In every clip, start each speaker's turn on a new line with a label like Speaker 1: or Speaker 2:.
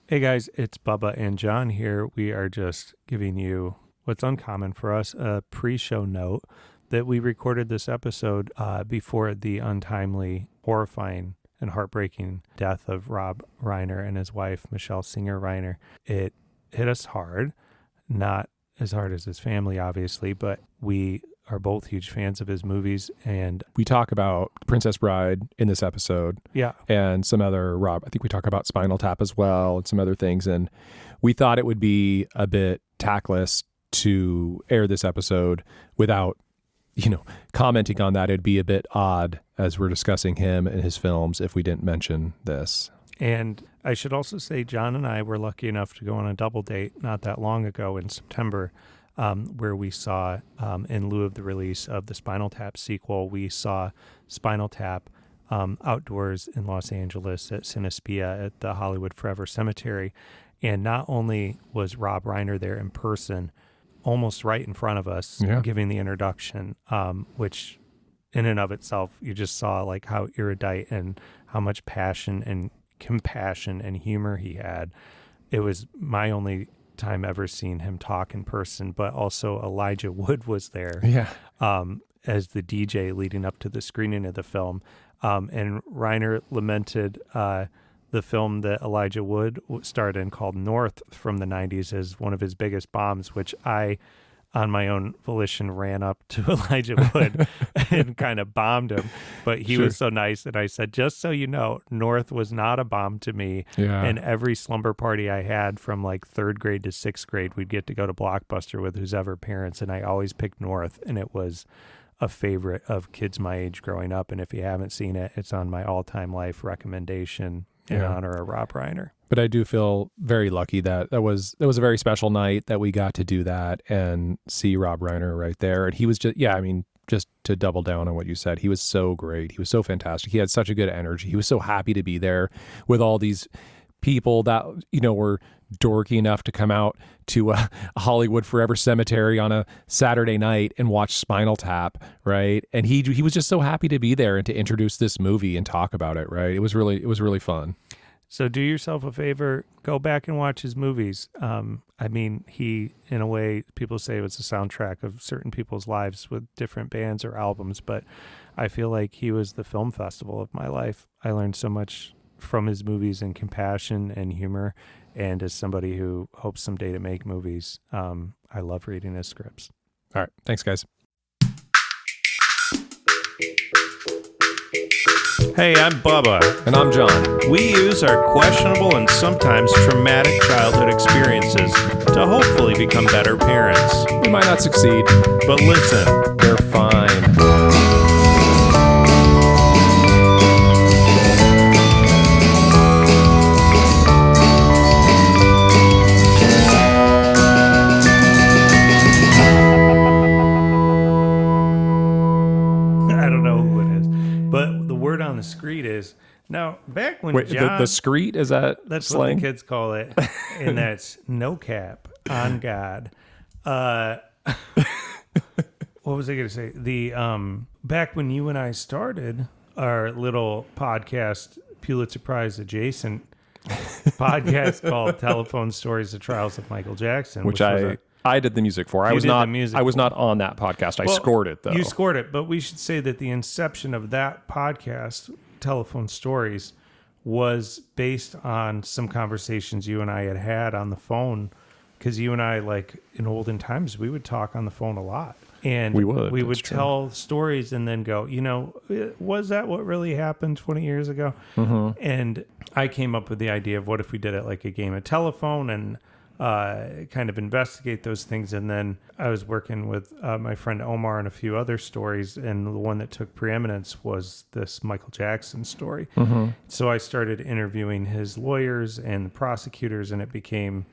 Speaker 1: Hey guys, it's Bubba and John here. We are just giving you what's uncommon for us, a pre-show note that we recorded this episode before the untimely, horrifying, and heartbreaking death of Rob Reiner and his wife, Michelle Singer Reiner. It hit us hard, not as hard as his family, obviously, but we are both huge fans of his movies, and
Speaker 2: we talk about Princess Bride in this episode.
Speaker 1: Yeah.
Speaker 2: And some other I think we talk about Spinal Tap as well and some other things. And we thought it would be a bit tactless to air this episode without, commenting on that. It'd be a bit odd as we're discussing him and his films if we didn't mention this.
Speaker 1: And I should also say John and I were lucky enough to go on a double date not that long ago in September, where we saw, in lieu of the release of the Spinal Tap sequel, we saw Spinal Tap outdoors in Los Angeles at Cinespia at the Hollywood Forever Cemetery. And not only was Rob Reiner there in person, almost right in front of us, giving the introduction, which in and of itself, you just saw like how erudite and how much passion and compassion and humor he had. It was my only time ever seen him talk in person, but also Elijah Wood was there as the DJ leading up to the screening of the film. And Reiner lamented the film that Elijah Wood starred in called North from the 90s as one of his biggest bombs, which I, on my own volition, ran up to Elijah Wood and kind of bombed him. But he was so nice that I said, just so you know, North was not a bomb to me.
Speaker 2: Yeah.
Speaker 1: And every slumber party I had from like third grade to sixth grade, we'd get to go to Blockbuster with whose ever parents, and I always picked North, and it was a favorite of kids my age growing up. And if you haven't seen it, it's on my all-time life recommendation in honor of Rob Reiner.
Speaker 2: But I do feel very lucky that that was a very special night that we got to do that and see Rob Reiner right there. And he was just, just to double down on what you said, he was so great. He was so fantastic. He had such a good energy. He was so happy to be there with all these people that, were dorky enough to come out to a Hollywood Forever Cemetery on a Saturday night and watch Spinal Tap, right? And he was just so happy to be there and to introduce this movie and talk about it, right? It was really fun.
Speaker 1: So do yourself a favor, go back and watch his movies. He, in a way, people say it was a soundtrack of certain people's lives with different bands or albums, but I feel like he was the film festival of my life. I learned so much from his movies and compassion and humor. And as somebody who hopes someday to make movies, I love reading his scripts.
Speaker 2: All right. Thanks, guys.
Speaker 1: Hey, I'm Bubba.
Speaker 2: And I'm John.
Speaker 1: We use our questionable and sometimes traumatic childhood experiences to hopefully become better parents.
Speaker 2: We might not succeed,
Speaker 1: but listen,
Speaker 2: they're fine.
Speaker 1: The screed is now back when
Speaker 2: the screed is
Speaker 1: that's
Speaker 2: slang?
Speaker 1: What the kids call it, and that's no cap on God. What was I going to say? The back when you and I started our little podcast, Pulitzer Prize adjacent podcast called Telephone Stories: The Trials of Michael Jackson,
Speaker 2: which I did the music for. I was not on that podcast. I scored it, though.
Speaker 1: You scored it, but we should say that the inception of that podcast, Telephone Stories, was based on some conversations you and I had on the phone, because you and I, like in olden times, we would talk on the phone a lot. And we would tell stories and then go, was that what really happened 20 years ago?
Speaker 2: Mm-hmm.
Speaker 1: And I came up with the idea of what if we did it like a game of telephone and kind of investigate those things. And then I was working with my friend Omar on a few other stories, and the one that took preeminence was this Michael Jackson story.
Speaker 2: Mm-hmm.
Speaker 1: So I started interviewing his lawyers and the prosecutors, and it became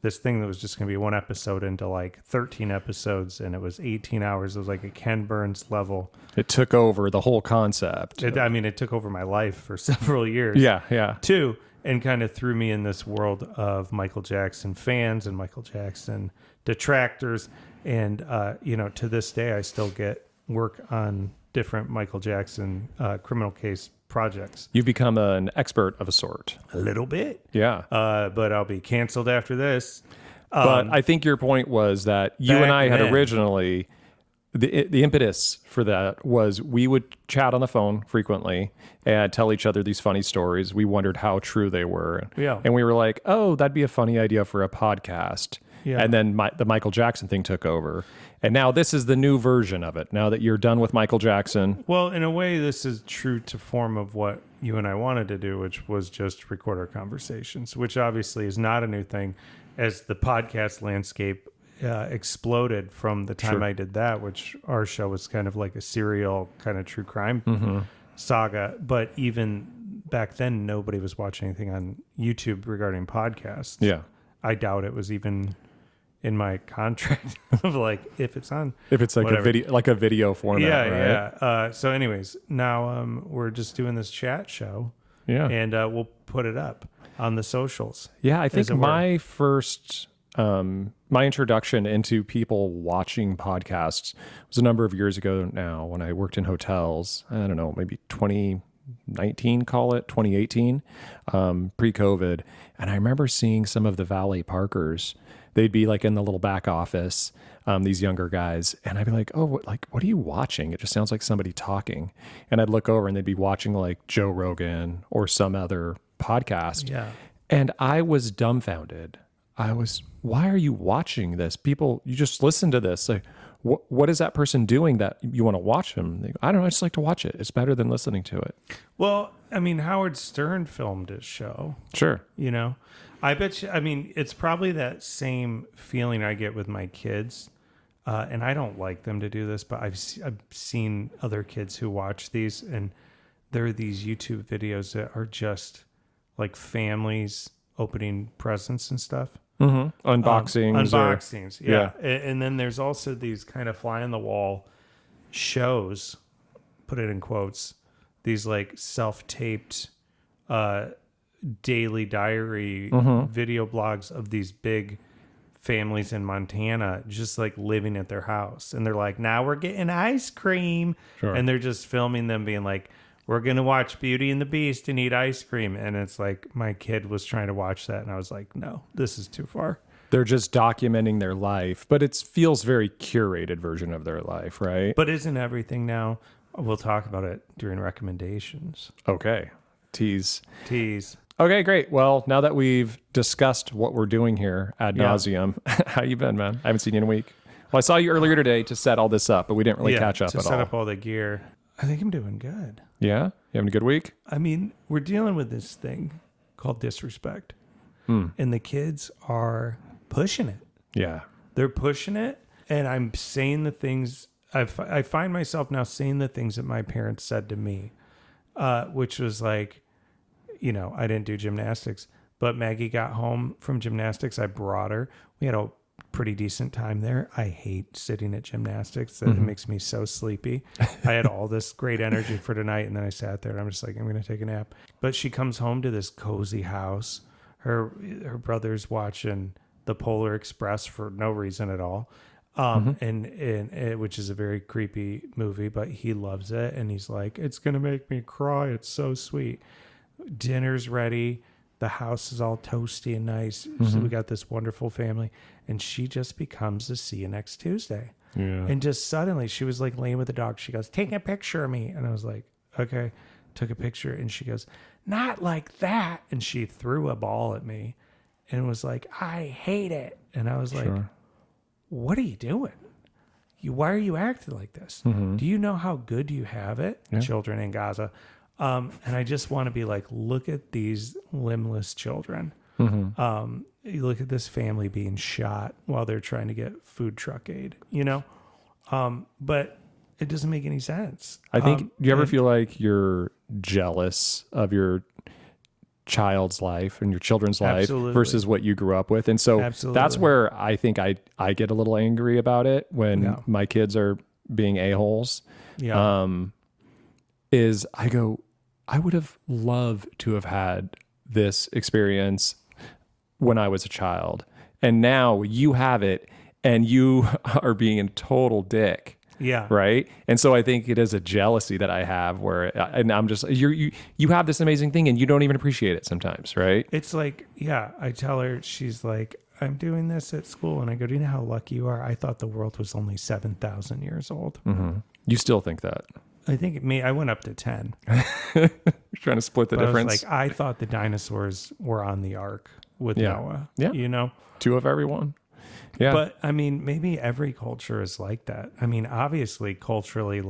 Speaker 1: this thing that was just going to be one episode into like 13 episodes, and it was 18 hours. It was like a Ken Burns level.
Speaker 2: It took over the whole concept.
Speaker 1: It took over my life for several years.
Speaker 2: Yeah.
Speaker 1: Too. And kind of threw me in this world of Michael Jackson fans and Michael Jackson detractors. And, to this day, I still get work on different Michael Jackson criminal case projects.
Speaker 2: You've become an expert of a sort.
Speaker 1: A little bit.
Speaker 2: Yeah.
Speaker 1: But I'll be canceled after this.
Speaker 2: But I think your point was that you and I had
Speaker 1: then.
Speaker 2: originally, the impetus for that was we would chat on the phone frequently and tell each other these funny stories. We wondered how true they were.
Speaker 1: Yeah.
Speaker 2: And we were like, oh, that'd be a funny idea for a podcast.
Speaker 1: Yeah.
Speaker 2: And then the Michael Jackson thing took over. And now this is the new version of it. Now that you're done with Michael Jackson.
Speaker 1: Well, in a way, this is true to form of what you and I wanted to do, which was just record our conversations, which obviously is not a new thing as the podcast landscape exploded from the time I did that, which our show was kind of like a serial kind of true crime saga. But even back then, nobody was watching anything on YouTube regarding podcasts.
Speaker 2: Yeah.
Speaker 1: I doubt it was even in my contract of like, if it's like
Speaker 2: whatever. a video format, right?
Speaker 1: Yeah. So anyways, now we're just doing this chat show.
Speaker 2: Yeah.
Speaker 1: And we'll put it up on the socials.
Speaker 2: Yeah, I think my first, my introduction into people watching podcasts was a number of years ago now when I worked in hotels. I don't know, maybe 2019, call it 2018, pre-COVID. And I remember seeing some of the valet parkers. They'd be like in the little back office, these younger guys. And I'd be like, oh, what are you watching? It just sounds like somebody talking. And I'd look over and they'd be watching like Joe Rogan or some other podcast.
Speaker 1: Yeah.
Speaker 2: And I was dumbfounded. Why are you watching this? People, you just listen to this. Like, what is that person doing that you want to watch them? They go, I don't know. I just like to watch it. It's better than listening to it.
Speaker 1: Well, I mean, Howard Stern filmed his show.
Speaker 2: Sure.
Speaker 1: You know, I bet you, I mean, it's probably that same feeling I get with my kids. And I don't like them to do this, but I've seen other kids who watch these, and there are these YouTube videos that are just like families opening presents and stuff.
Speaker 2: Mm-hmm.
Speaker 1: Unboxings. Yeah. And then there's also these kind of fly on the wall shows, put it in quotes, these like self-taped daily diary video blogs of these big families in Montana just like living at their house. And they're like, now we're getting ice cream.
Speaker 2: Sure.
Speaker 1: And they're just filming them being like, we're going to watch Beauty and the Beast and eat ice cream. And it's like, my kid was trying to watch that. And I was like, no, this is too far.
Speaker 2: They're just documenting their life, but it feels very curated version of their life, right?
Speaker 1: But isn't everything now? We'll talk about it during recommendations.
Speaker 2: Okay. Tease.
Speaker 1: Okay,
Speaker 2: great. Well, now that we've discussed what we're doing here ad nauseum, how you been, man? I haven't seen you in a week. Well, I saw you earlier today to set all this up, but we didn't really catch up at all.
Speaker 1: To set up all the gear. I think I'm doing good.
Speaker 2: Yeah? You having a good week?
Speaker 1: I mean, we're dealing with this thing called disrespect. And the kids are pushing it.
Speaker 2: Yeah.
Speaker 1: They're pushing it. And I'm saying the things, I find myself now saying the things that my parents said to me, which was like, you know, I didn't do gymnastics, but Maggie got home from gymnastics. I brought her. We had a pretty decent time there. I hate sitting at gymnastics. It makes me so sleepy. I had all this great energy for tonight, and then I sat there and I'm just like, I'm going to take a nap. But she comes home to this cozy house. Her brother's watching the Polar Express for no reason at all. And which is a very creepy movie, but he loves it. And he's like, it's going to make me cry. It's so sweet. Dinner's ready. The house is all toasty and nice. So we got this wonderful family. And she just becomes a see you next Tuesday.
Speaker 2: Yeah.
Speaker 1: And just suddenly she was like laying with the dog. She goes, take a picture of me. And I was like, okay. Took a picture. And she goes, not like that. And she threw a ball at me and was like, I hate it. And I was like, what are you doing? Why are you acting like this? Do you know how good you have it? Yeah. Children in Gaza. And I just want to be like, look at these limbless children. You look at this family being shot while they're trying to get food truck aid, you know? But it doesn't make any sense.
Speaker 2: I think, do you ever feel like you're jealous of your child's life and your children's life versus what you grew up with? And so that's where I think I get a little angry about it when my kids are being a-holes.
Speaker 1: Yeah.
Speaker 2: Is I go, I would have loved to have had this experience when I was a child. And now you have it and you are being a total dick.
Speaker 1: Yeah.
Speaker 2: Right. And so I think it is a jealousy that I have and I'm just, you have this amazing thing and you don't even appreciate it sometimes. Right.
Speaker 1: It's like, yeah, I tell her, she's like, I'm doing this at school. And I go, do you know how lucky you are? I thought the world was only 7,000 years old.
Speaker 2: Mm-hmm. You still think that?
Speaker 1: I think I went up to 10.
Speaker 2: You're trying to split the difference.
Speaker 1: I was like, I thought the dinosaurs were on the ark with Noah.
Speaker 2: Yeah.
Speaker 1: You know?
Speaker 2: 2 of everyone. Yeah.
Speaker 1: But I mean, maybe every culture is like that. I mean, obviously, culturally,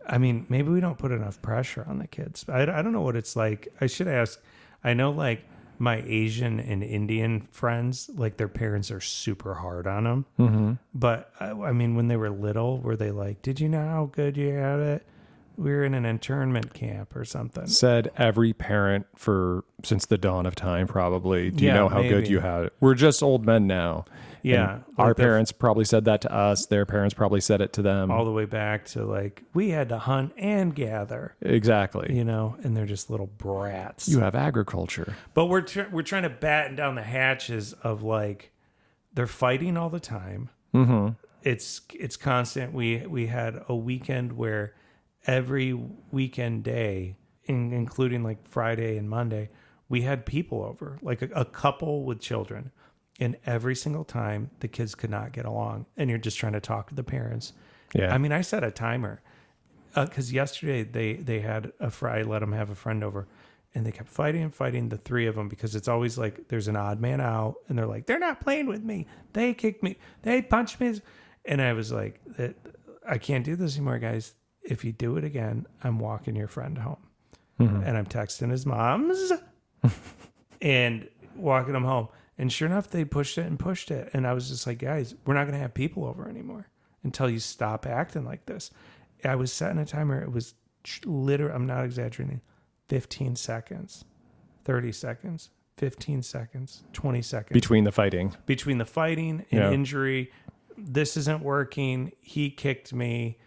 Speaker 1: maybe we don't put enough pressure on the kids. I don't know what it's like. I should ask. I know, like, my Asian and Indian friends, like, their parents are super hard on them.
Speaker 2: Mm-hmm.
Speaker 1: But I mean, when they were little, were they like, did you know how good you had it? We were in an internment camp or something.
Speaker 2: Said every parent since the dawn of time, probably. Do you
Speaker 1: Yeah,
Speaker 2: know how good
Speaker 1: maybe.
Speaker 2: you had it? We're just old men now.
Speaker 1: Yeah.
Speaker 2: And our parents probably said that to us. Their parents probably said it to them.
Speaker 1: All the way back to, like, we had to hunt and gather.
Speaker 2: Exactly.
Speaker 1: You know, and they're just little brats.
Speaker 2: You have agriculture.
Speaker 1: But we're trying to batten down the hatches of, like, they're fighting all the time.
Speaker 2: Mm-hmm.
Speaker 1: It's constant. We had a weekend where every weekend day, including like Friday and Monday, we had people over, like a couple with children. And every single time the kids could not get along, and you're just trying to talk to the parents.
Speaker 2: Yeah.
Speaker 1: I mean, I set a timer because yesterday they had I let them have a friend over, and they kept fighting, the 3 of them, because it's always like there's an odd man out, and they're like, they're not playing with me. They kicked me. They punched me. And I was like, I can't do this anymore, guys. If you do it again, I'm walking your friend home.
Speaker 2: Mm-hmm.
Speaker 1: And I'm texting his moms and walking him home. And sure enough, they pushed it. And I was just like, guys, we're not going to have people over anymore until you stop acting like this. I was setting a timer. It was literally, I'm not exaggerating, 15 seconds, 30 seconds, 15 seconds, 20 seconds.
Speaker 2: Between the fighting
Speaker 1: and injury. This isn't working. He kicked me.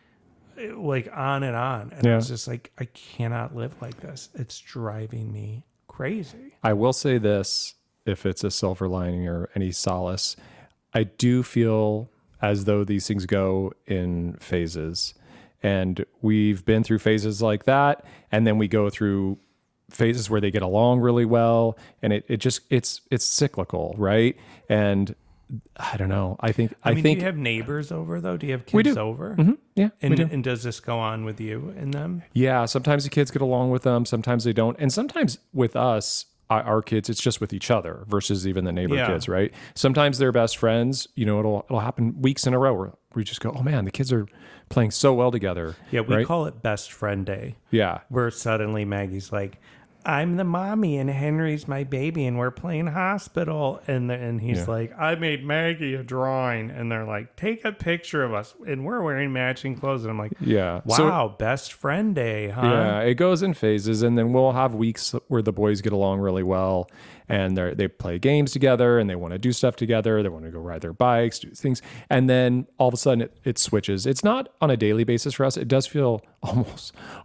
Speaker 1: Like, on and on. And I was just like, I cannot live like this. It's driving me crazy.
Speaker 2: I will say this, if it's a silver lining or any solace, I do feel as though these things go in phases. And we've been through phases like that. And then we go through phases where they get along really well. And it's cyclical, right? And I don't know. I think
Speaker 1: do you have neighbors over, though? Do you have kids
Speaker 2: we do.
Speaker 1: over?
Speaker 2: Mm-hmm. Yeah.
Speaker 1: And,
Speaker 2: we do.
Speaker 1: and does this go on with you and them?
Speaker 2: Yeah. Sometimes the kids get along with them. Sometimes they don't. And sometimes with us, our kids, it's just with each other versus even the neighbor kids, right? Sometimes they're best friends. You know, it'll happen weeks in a row where we just go, oh man, the kids are playing so well together.
Speaker 1: Yeah. We
Speaker 2: right?
Speaker 1: call it best friend day.
Speaker 2: Yeah.
Speaker 1: Where suddenly Maggie's like, I'm the mommy and Henry's my baby and we're playing hospital. And he's like, I made Maggie a drawing. And they're like, take a picture of us. And we're wearing matching clothes. And I'm like,
Speaker 2: yeah.
Speaker 1: Wow, best friend day, huh?
Speaker 2: Yeah, it goes in phases. And then we'll have weeks where the boys get along really well and they play games together and they want to do stuff together. They want to go ride their bikes, do things. And then all of a sudden it switches. It's not on a daily basis for us. It does feel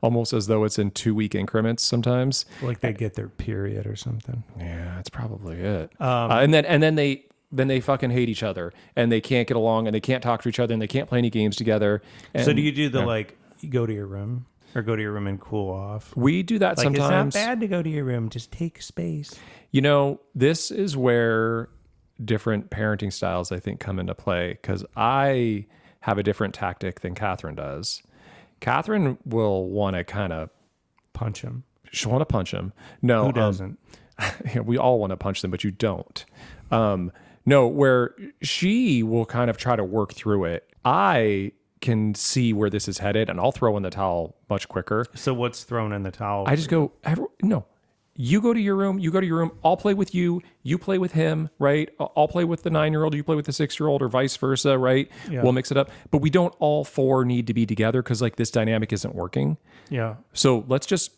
Speaker 2: almost as though it's in 2-week increments sometimes.
Speaker 1: Like they get their period or something.
Speaker 2: Yeah, that's probably it. And then they fucking hate each other and they can't get along and they can't talk to each other and they can't play any games together. And,
Speaker 1: so do you do you go to your room or go to your room and cool off?
Speaker 2: We do that sometimes.
Speaker 1: It's not bad to go to your room. Just take space.
Speaker 2: You know, this is where different parenting styles, I think, come into play because I have a different tactic than Catherine does. Catherine will want to kind of
Speaker 1: punch him.
Speaker 2: She'll want to punch him. No,
Speaker 1: who doesn't?
Speaker 2: We all want to punch them, but you don't. No, where she will kind of try to work through it. I can see where this is headed, and I'll throw in the towel much quicker.
Speaker 1: So what's thrown in the towel?
Speaker 2: I just go, no. You go to your room. You go to your room. I'll play with you. You play with him, right? I'll play with the 9-year-old. You play with the 6-year-old, or vice versa, right?
Speaker 1: Yeah.
Speaker 2: We'll mix it up. But we don't all 4 need to be together because like this dynamic isn't working.
Speaker 1: Yeah.
Speaker 2: So let's just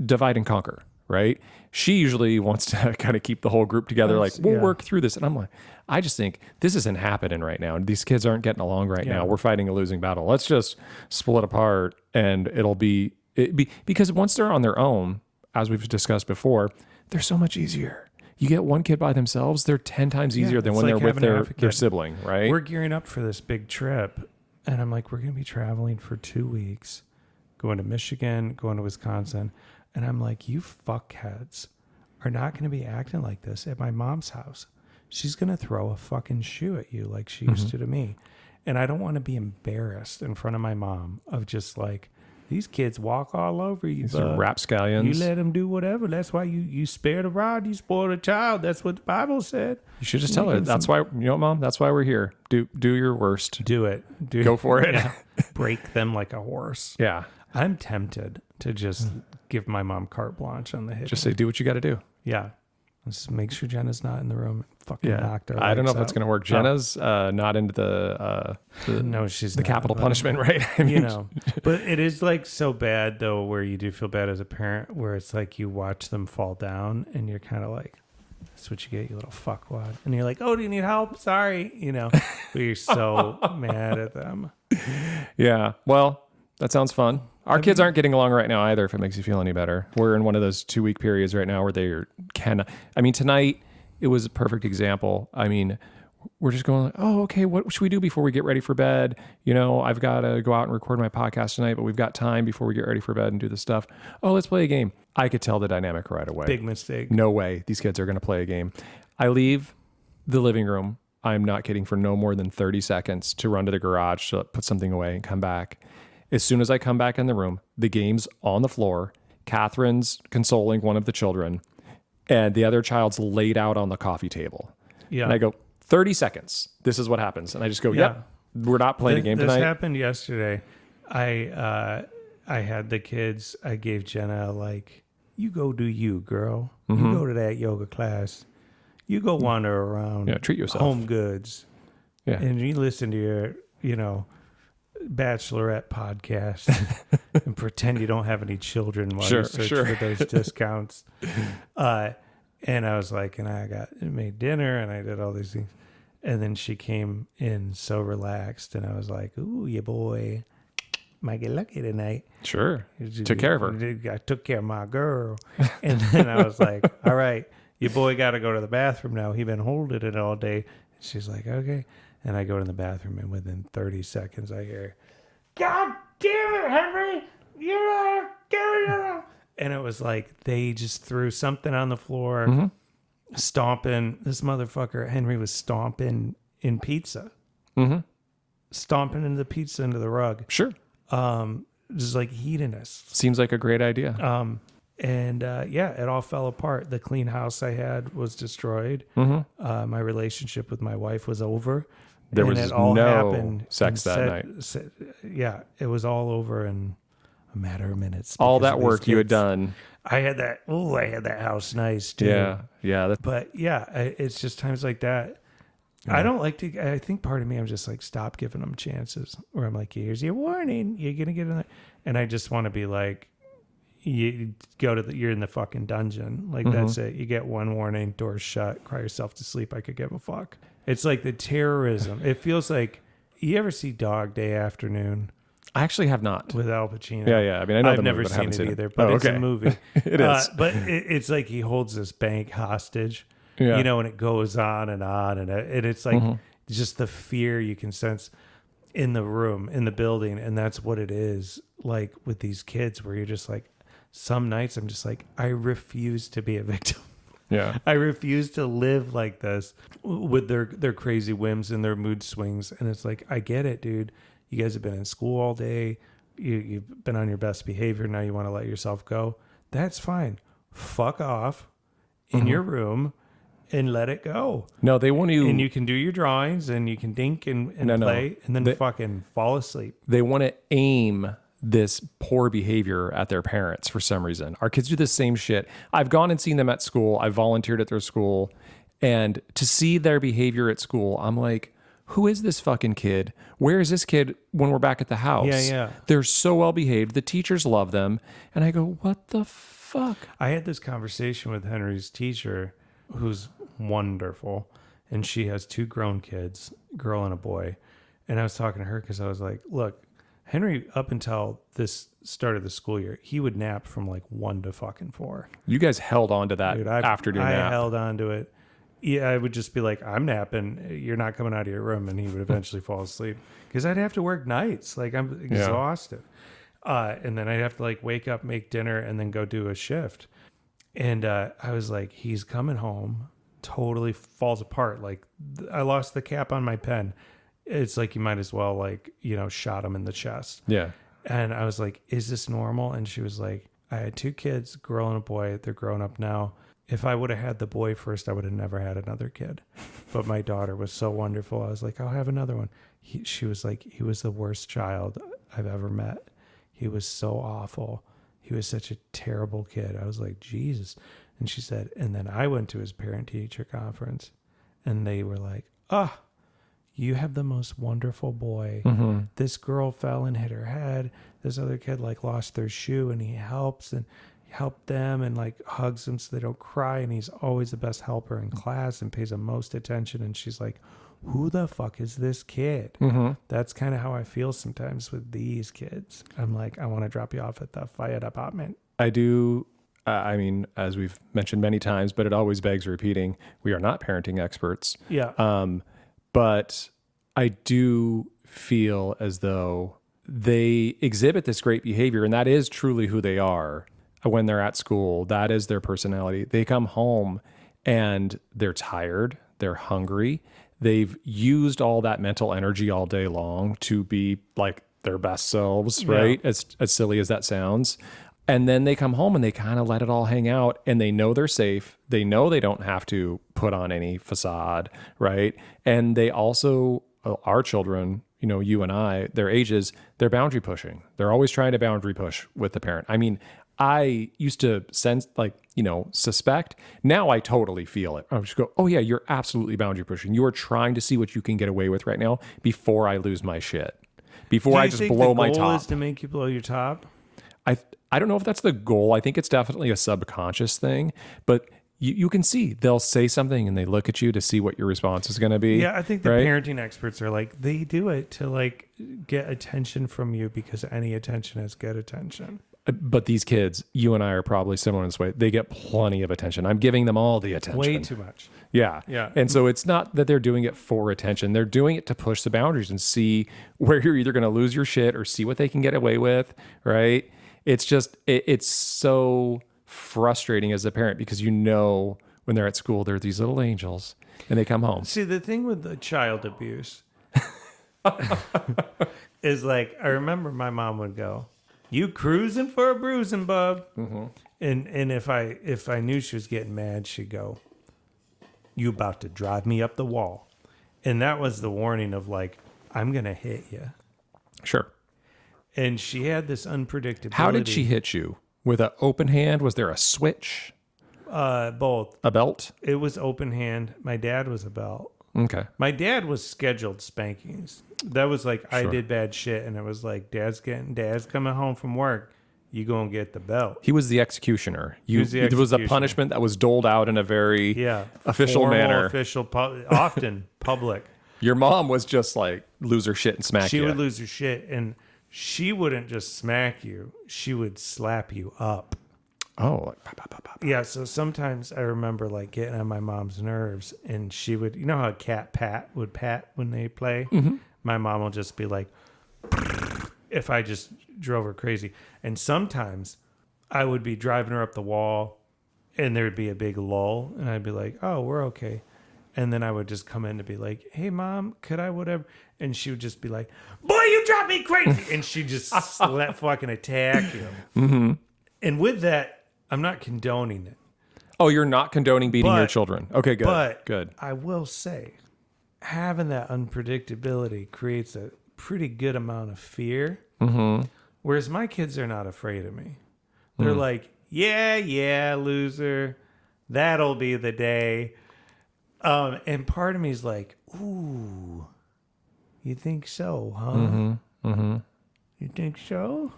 Speaker 2: divide and conquer, right? She usually wants to kind of keep the whole group together. We'll work through this. And I'm like, I just think this isn't happening right now. These kids aren't getting along right now. We're fighting a losing battle. Let's just split apart and it'll be because once they're on their own, as we've discussed before, they're so much easier. You get one kid by themselves, they're 10 times easier than when they're with their sibling, right?
Speaker 1: We're gearing up for this big trip. And I'm like, we're going to be traveling for 2 weeks, going to Michigan, going to Wisconsin. And I'm like, you fuckheads are not going to be acting like this at my mom's house. She's going to throw a fucking shoe at you like she used to me. And I don't want to be embarrassed in front of my mom of just like, these kids walk all over you.
Speaker 2: These are rapscallions.
Speaker 1: You let them do whatever. That's why you spare the rod, you spoil the child. That's what the Bible said.
Speaker 2: You should just tell her. That's why, Mom, that's why we're here. Do your worst.
Speaker 1: Do it.
Speaker 2: Go for it.
Speaker 1: Yeah. Break them like a horse.
Speaker 2: Yeah.
Speaker 1: I'm tempted to just give my mom carte blanche on the hip.
Speaker 2: Just say, do what you got to do.
Speaker 1: Yeah. Let's make sure Jenna's not in the room. Fucking knocked her.
Speaker 2: I don't know if
Speaker 1: legs
Speaker 2: that's going to work. Jenna's not into the
Speaker 1: no, she's
Speaker 2: the
Speaker 1: not,
Speaker 2: capital
Speaker 1: but,
Speaker 2: punishment, right? I mean,
Speaker 1: you know, but it is like so bad though, where you do feel bad as a parent, where it's like you watch them fall down and you're kind of like, that's what you get, you little fuckwad. And you're like, oh, do you need help? Sorry. You know, but you're so mad at them.
Speaker 2: Yeah. Well, that sounds fun. Our kids aren't getting along right now either, if it makes you feel any better. We're in one of those 2 week periods right now where tonight it was a perfect example. I mean, we're just going, oh, okay, what should we do before we get ready for bed? You know, I've got to go out and record my podcast tonight, but we've got time before we get ready for bed and do this stuff. Oh, let's play a game. I could tell the dynamic right away.
Speaker 1: Big mistake.
Speaker 2: No way these kids are going to play a game. I leave the living room. I'm not kidding, for no more than 30 seconds to run to the garage to put something away and come back. As soon as I come back in the room, the game's on the floor. Catherine's consoling one of the children, and the other child's laid out on the coffee table. Yeah. And I go, 30 seconds. This is what happens. And I just go, yep, we're not playing a game tonight.
Speaker 1: This happened yesterday. I had the kids. I gave Jenna, like, you go do you, girl. You go to that yoga class. You go wander around.
Speaker 2: Yeah, treat yourself.
Speaker 1: Home Goods. Yeah. And you listen to your, Bachelorette podcast and pretend you don't have any children while you search for those discounts. And I was like, and I made dinner and I did all these things. And then she came in so relaxed and I was like, ooh, your boy might get lucky tonight.
Speaker 2: Sure. Took care of her.
Speaker 1: I took care of my girl. And then I was like, all right, your boy got to go to the bathroom now. He been holding it all day. She's like, okay. And I go to the bathroom, and within 30 seconds, I hear, God damn it, Henry! And it was like they just threw something on the floor, stomping. This motherfucker, Henry, was stomping in pizza. Stomping into the pizza into the rug.
Speaker 2: Sure.
Speaker 1: Just like hedonist.
Speaker 2: Seems like a great idea.
Speaker 1: And it all fell apart. The clean house I had was destroyed. My relationship with my wife was over.
Speaker 2: There was no sex that night.
Speaker 1: Yeah, it was all over in a matter of minutes.
Speaker 2: All that work you had done.
Speaker 1: I had that house nice too.
Speaker 2: Yeah.
Speaker 1: But yeah, it's just times like that. Yeah. I don't like to. I think part of me, I'm just like, stop giving them chances. Where I'm like, here's your warning. You're gonna get in there, and I just want to be like, you go to you're in the fucking dungeon. Like that's it. You get one warning, doors shut, cry yourself to sleep. I could give a fuck. It's like the terrorism. It feels like, you ever see Dog Day Afternoon?
Speaker 2: I actually have not.
Speaker 1: With Al Pacino.
Speaker 2: Yeah. I mean, I know
Speaker 1: I've never seen it either, but it's a movie.
Speaker 2: It is.
Speaker 1: But it's like he holds this bank hostage, and it goes on, and it's like just the fear you can sense in the room, in the building. And that's what it is like with these kids, where you're just like, some nights I'm just like, I refuse to be a victim.
Speaker 2: Yeah.
Speaker 1: I refuse to live like this with their crazy whims and their mood swings. And it's like, I get it, dude. You guys have been in school all day. You've been on your best behavior. Now you want to let yourself go. That's fine. Fuck off in your room and let it go.
Speaker 2: No, they want to.
Speaker 1: And you can do your drawings and you can dink and play and then fucking fall asleep.
Speaker 2: They want to aim this poor behavior at their parents for some reason. Our kids do the same shit. I've gone and seen them at school. I've volunteered at their school. And to see their behavior at school, I'm like, who is this fucking kid? Where is this kid when we're back at the house?
Speaker 1: Yeah.
Speaker 2: They're so well behaved. The teachers love them. And I go, what the fuck?
Speaker 1: I had this conversation with Henry's teacher, who's wonderful. And she has 2 grown kids, a girl and a boy. And I was talking to her because I was like, look, Henry, up until this start of the school year, he would nap from like 1 to fucking 4.
Speaker 2: You guys held on to that afternoon nap.
Speaker 1: I held on to it. Yeah, I would just be like, I'm napping. You're not coming out of your room. And he would eventually fall asleep because I'd have to work nights. Like, I'm exhausted. And then I'd have to like wake up, make dinner, and then go do a shift. And I was like, he's coming home, totally falls apart. Like, I lost the cap on my pen. It's like, you might as well, like, shot him in the chest.
Speaker 2: Yeah.
Speaker 1: And I was like, is this normal? And she was like, I had 2 kids, a girl and a boy. They're grown up now. If I would have had the boy first, I would have never had another kid. But my daughter was so wonderful. I was like, I'll have another one. She was like, he was the worst child I've ever met. He was so awful. He was such a terrible kid. I was like, Jesus. And she said, and then I went to his parent-teacher conference, and they were like, you have the most wonderful boy.
Speaker 2: Mm-hmm.
Speaker 1: This girl fell and hit her head. This other kid like lost their shoe, and he helped them and like hugs them so they don't cry. And he's always the best helper in class and pays the most attention. And she's like, who the fuck is this kid?
Speaker 2: Mm-hmm.
Speaker 1: That's kind of how I feel sometimes with these kids. I'm like, I want to drop you off at the fire department.
Speaker 2: I do. I mean, as we've mentioned many times, but it always begs repeating, we are not parenting experts.
Speaker 1: Yeah.
Speaker 2: But I do feel as though they exhibit this great behavior, and that is truly who they are when they're at school. That is their personality. They come home and they're tired, they're hungry. They've used all that mental energy all day long to be like their best selves, right? As silly as that sounds. And then they come home and they kind of let it all hang out, and they know they're safe. They know they don't have to put on any facade, right? And they also, our children, you and I, their ages, they're boundary pushing. They're always trying to boundary push with the parent. I mean, I used to sense, suspect. Now I totally feel it. I just go, oh yeah, you're absolutely boundary pushing. You are trying to see what you can get away with right now before I lose my shit. Before I just blow my top.
Speaker 1: The goal is to make you blow your top?
Speaker 2: I don't know if that's the goal. I think it's definitely a subconscious thing, but you can see they'll say something and they look at you to see what your response is going to be.
Speaker 1: Yeah, I think the
Speaker 2: right?
Speaker 1: parenting experts are like, they do it to like get attention from you because any attention is good attention.
Speaker 2: But these kids, you and I are probably similar in this way. They get plenty of attention. I'm giving them all the attention.
Speaker 1: Way too much.
Speaker 2: Yeah.
Speaker 1: Yeah.
Speaker 2: And so it's not that they're doing it for attention. They're doing it to push the boundaries and see where you're either going to lose your shit or see what they can get away with, right? It's just, it's so frustrating as a parent because when they're at school, they're these little angels and they come home.
Speaker 1: See, the thing with the child abuse is like, I remember my mom would go, you cruising for a bruising, bub. Mm-hmm. And if I knew she was getting mad, she'd go, you about to drive me up the wall. And that was the warning of like, I'm going to hit you.
Speaker 2: Sure.
Speaker 1: And she had this unpredictability.
Speaker 2: How did she hit you? With an open hand? Was there a switch?
Speaker 1: Both.
Speaker 2: A belt?
Speaker 1: It was open hand. My dad was a belt.
Speaker 2: Okay.
Speaker 1: My dad was scheduled spankings. That was like,
Speaker 2: Sure.
Speaker 1: I did bad shit. And it was like, dad's coming home from work. You go and get the belt.
Speaker 2: He was the executioner.
Speaker 1: He was the
Speaker 2: It was a
Speaker 1: executioner.
Speaker 2: punishment that was doled out in a very official
Speaker 1: formal,
Speaker 2: manner.
Speaker 1: Often public.
Speaker 2: Your mom was just like lose her shit and smack you.
Speaker 1: She would lose her shit, and she wouldn't just smack you. She would slap you up.
Speaker 2: Oh, like pop, pop, pop, pop.
Speaker 1: Yeah, so sometimes I remember like getting on my mom's nerves, and she would, you know how a cat would pat when they play? Mm-hmm. My mom will just be like, if I just drove her crazy. And sometimes I would be driving her up the wall, and there'd be a big lull, and I'd be like, oh, we're okay. And then I would just come in to be like, hey, Mom, could I whatever? And she would just be like, boy, you drive me crazy. And she just fucking attack you.
Speaker 2: Mm-hmm.
Speaker 1: And with that, I'm not condoning it.
Speaker 2: Oh, you're not condoning beating your children. Okay, good.
Speaker 1: But
Speaker 2: good.
Speaker 1: I will say, having that unpredictability creates a pretty good amount of fear.
Speaker 2: Mm-hmm.
Speaker 1: Whereas my kids are not afraid of me. They're like, yeah, loser. That'll be the day. And part of me is like, ooh, you think so, huh?
Speaker 2: Mm-hmm. Mm-hmm.
Speaker 1: You think so?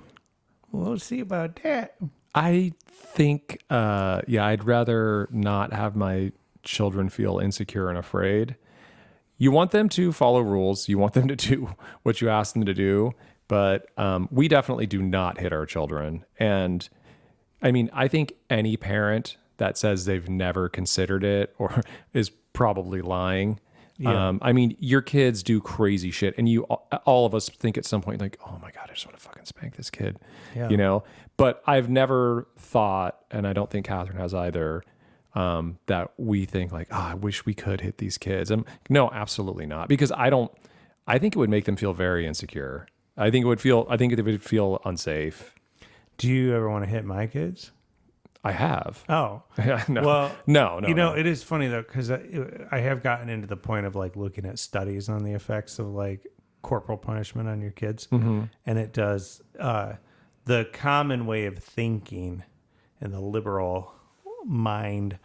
Speaker 1: We'll see about that.
Speaker 2: I think, I'd rather not have my children feel insecure and afraid. You want them to follow rules. You want them to do what you ask them to do. But we definitely do not hit our children. And I mean, I think any parent that says they've never considered it or is probably lying.
Speaker 1: Yeah.
Speaker 2: I mean, your kids do crazy shit, and all of us think at some point, like, oh my God, I just want to fucking spank this kid,
Speaker 1: Yeah.
Speaker 2: But I've never thought, and I don't think Catherine has either, that we think like, I wish we could hit these kids. And no, absolutely not. Because I think it would make them feel very insecure. I think it would feel unsafe.
Speaker 1: Do you ever want to hit my kids?
Speaker 2: I have.
Speaker 1: Oh,
Speaker 2: No.
Speaker 1: well,
Speaker 2: No.
Speaker 1: It is funny though, because I have gotten into the point of like looking at studies on the effects of like corporal punishment on your kids.
Speaker 2: Mm-hmm.
Speaker 1: And it does, the common way of thinking in the liberal mind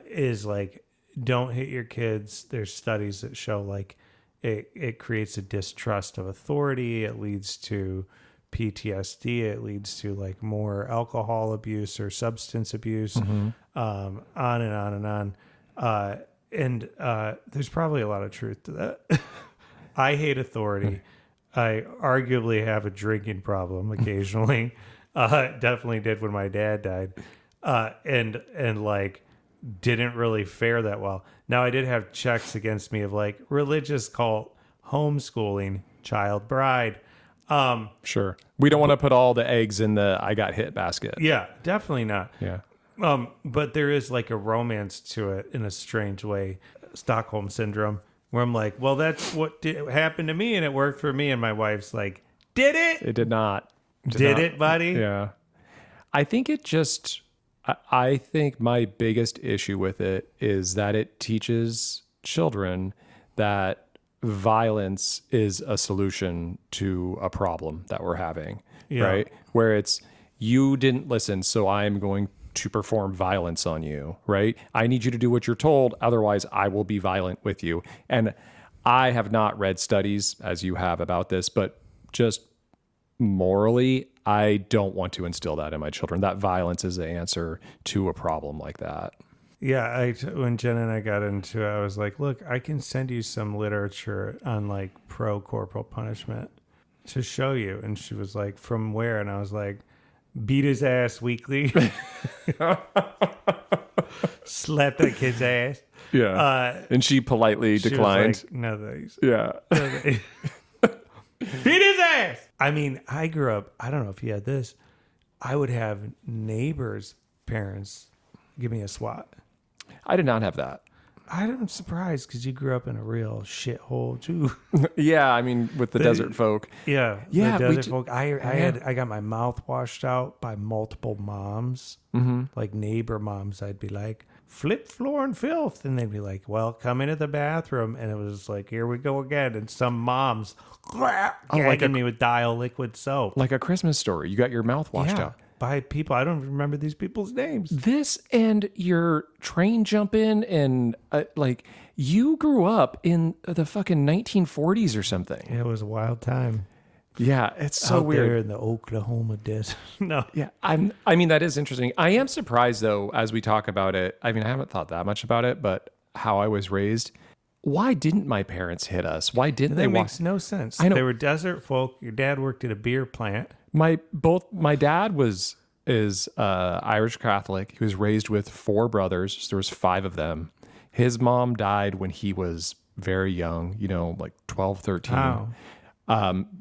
Speaker 1: is like, don't hit your kids. There's studies that show like it creates a distrust of authority. It leads to PTSD. It leads to like more alcohol abuse or substance abuse, on and on and on. And there's probably a lot of truth to that. I hate authority. I arguably have a drinking problem occasionally. Definitely did when my dad died. And like didn't really fare that well. Now I did have checks against me of like religious cult, homeschooling, child bride.
Speaker 2: Sure. We don't want to put all the eggs in the I got hit basket.
Speaker 1: Yeah, definitely not.
Speaker 2: Yeah.
Speaker 1: But there is like a romance to it in a strange way, Stockholm syndrome, where I'm like, well, that's what happened to me and it worked for me. And my wife's like, did it?
Speaker 2: It did not.
Speaker 1: Did it, buddy?
Speaker 2: Yeah. I think I think my biggest issue with it is that it teaches children that violence is a solution to a problem that we're having, right? Where it's, you didn't listen, so I'm going to perform violence on you, right? I need you to do what you're told, otherwise I will be violent with you. And I have not read studies, as you have, about this, but just morally, I don't want to instill that in my children, that violence is the answer to a problem like that.
Speaker 1: Yeah, when Jen and I got into it, I was like, look, I can send you some literature on like pro corporal punishment to show you. And she was like, from where? And I was like, beat his ass weekly. Slap that kid's ass.
Speaker 2: Yeah. And she politely declined.
Speaker 1: Was like, no thanks.
Speaker 2: Yeah.
Speaker 1: No, thanks. Beat his ass. I mean, I grew up, I don't know if you had this, I would have neighbors' parents give me a swat.
Speaker 2: I did not have that.
Speaker 1: I'm surprised because you grew up in a real shithole too.
Speaker 2: Yeah, I mean, with the desert folk.
Speaker 1: Yeah,
Speaker 2: Yeah,
Speaker 1: the desert folk. I got my mouth washed out by multiple moms, like neighbor moms. I'd be like, flip floor and filth, and they'd be like, well, come into the bathroom, and it was like, here we go again. And some moms gagging me with dial liquid soap,
Speaker 2: like a Christmas Story. You got your mouth washed out.
Speaker 1: By people. I don't remember these people's names.
Speaker 2: This and your train jumping and like you grew up in the fucking 1940s or something.
Speaker 1: It was a wild time.
Speaker 2: Yeah, it's so
Speaker 1: out
Speaker 2: weird.
Speaker 1: there in the Oklahoma desert. No.
Speaker 2: Yeah, I mean, that is interesting. I am surprised though, as we talk about it. I mean, I haven't thought that much about it, but how I was raised. Why didn't my parents hit us? Why didn't they?
Speaker 1: That makes no sense.
Speaker 2: I know.
Speaker 1: They were desert folk. Your dad worked at a beer plant.
Speaker 2: My dad is Irish Catholic. He was raised with 4 brothers. So there was 5 of them. His mom died when he was very young, like 12, 13.
Speaker 1: Wow.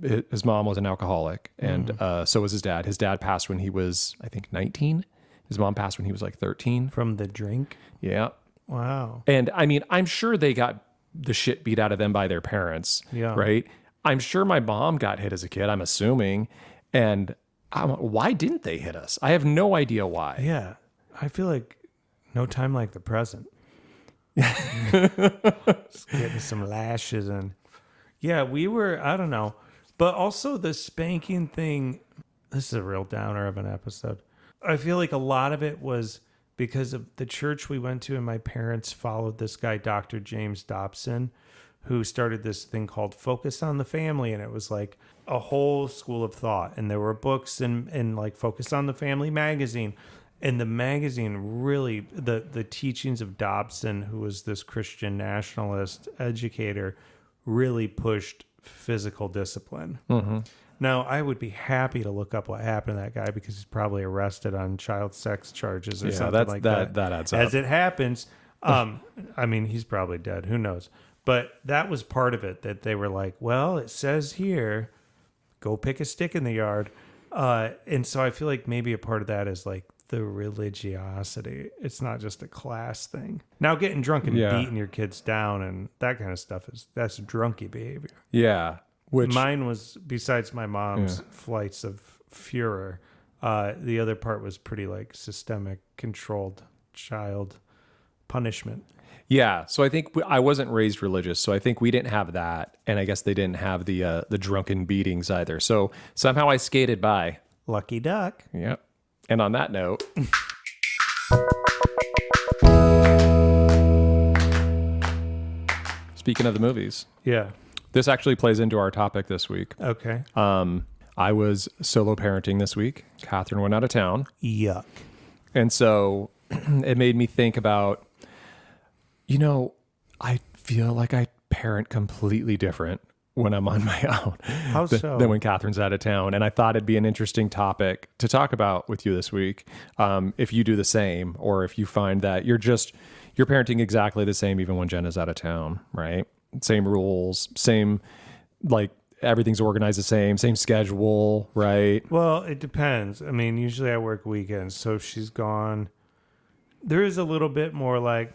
Speaker 2: His mom was an alcoholic, and so was his dad. His dad passed when he was, I think, 19. His mom passed when he was like 13.
Speaker 1: From the drink?
Speaker 2: Yeah.
Speaker 1: Wow.
Speaker 2: And I mean, I'm sure they got the shit beat out of them by their parents.
Speaker 1: Yeah.
Speaker 2: Right? I'm sure my mom got hit as a kid, I'm assuming. And why didn't they hit us? I have no idea why.
Speaker 1: Yeah. I feel like no time like the present. Just getting some lashes and yeah, we were, I don't know. But also the spanking thing, this is a real downer of an episode. I feel like a lot of it was because of the church we went to, and my parents followed this guy, Dr. James Dobson, who started this thing called Focus on the Family. And it was like a whole school of thought. And there were books and like Focus on the Family magazine. And the magazine really, the teachings of Dobson, who was this Christian nationalist educator, really pushed physical discipline. Mm-hmm. Now, I would be happy to look up what happened to that guy because he's probably arrested on child sex charges or something like that.
Speaker 2: That adds up.
Speaker 1: As it happens, I mean, he's probably dead. Who knows? But that was part of it, that they were like, well, it says here, go pick a stick in the yard. And so I feel like maybe a part of that is like the religiosity. It's not just a class thing. Now, getting drunk and beating your kids down and that kind of stuff, that's drunky behavior.
Speaker 2: Yeah. Which
Speaker 1: mine was, besides my mom's flights of furor, the other part was pretty like systemic, controlled child punishment.
Speaker 2: Yeah, so I think I wasn't raised religious, so I think we didn't have that, and I guess they didn't have the drunken beatings either. So somehow I skated by.
Speaker 1: Lucky duck.
Speaker 2: Yep. And on that note, speaking of the movies, this actually plays into our topic this week.
Speaker 1: Okay.
Speaker 2: I was solo parenting this week. Catherine went out of town.
Speaker 1: Yuck.
Speaker 2: And so it made me think about, I feel like I parent completely different when I'm on my own than when Catherine's out of town. And I thought it'd be an interesting topic to talk about with you this week. If you do the same, or if you find that you're parenting exactly the same, even when Jenna's out of town, right? Same rules, same, like everything's organized the same schedule, right?
Speaker 1: Well, it depends. I mean, usually I work weekends. So if she's gone, there is a little bit more like,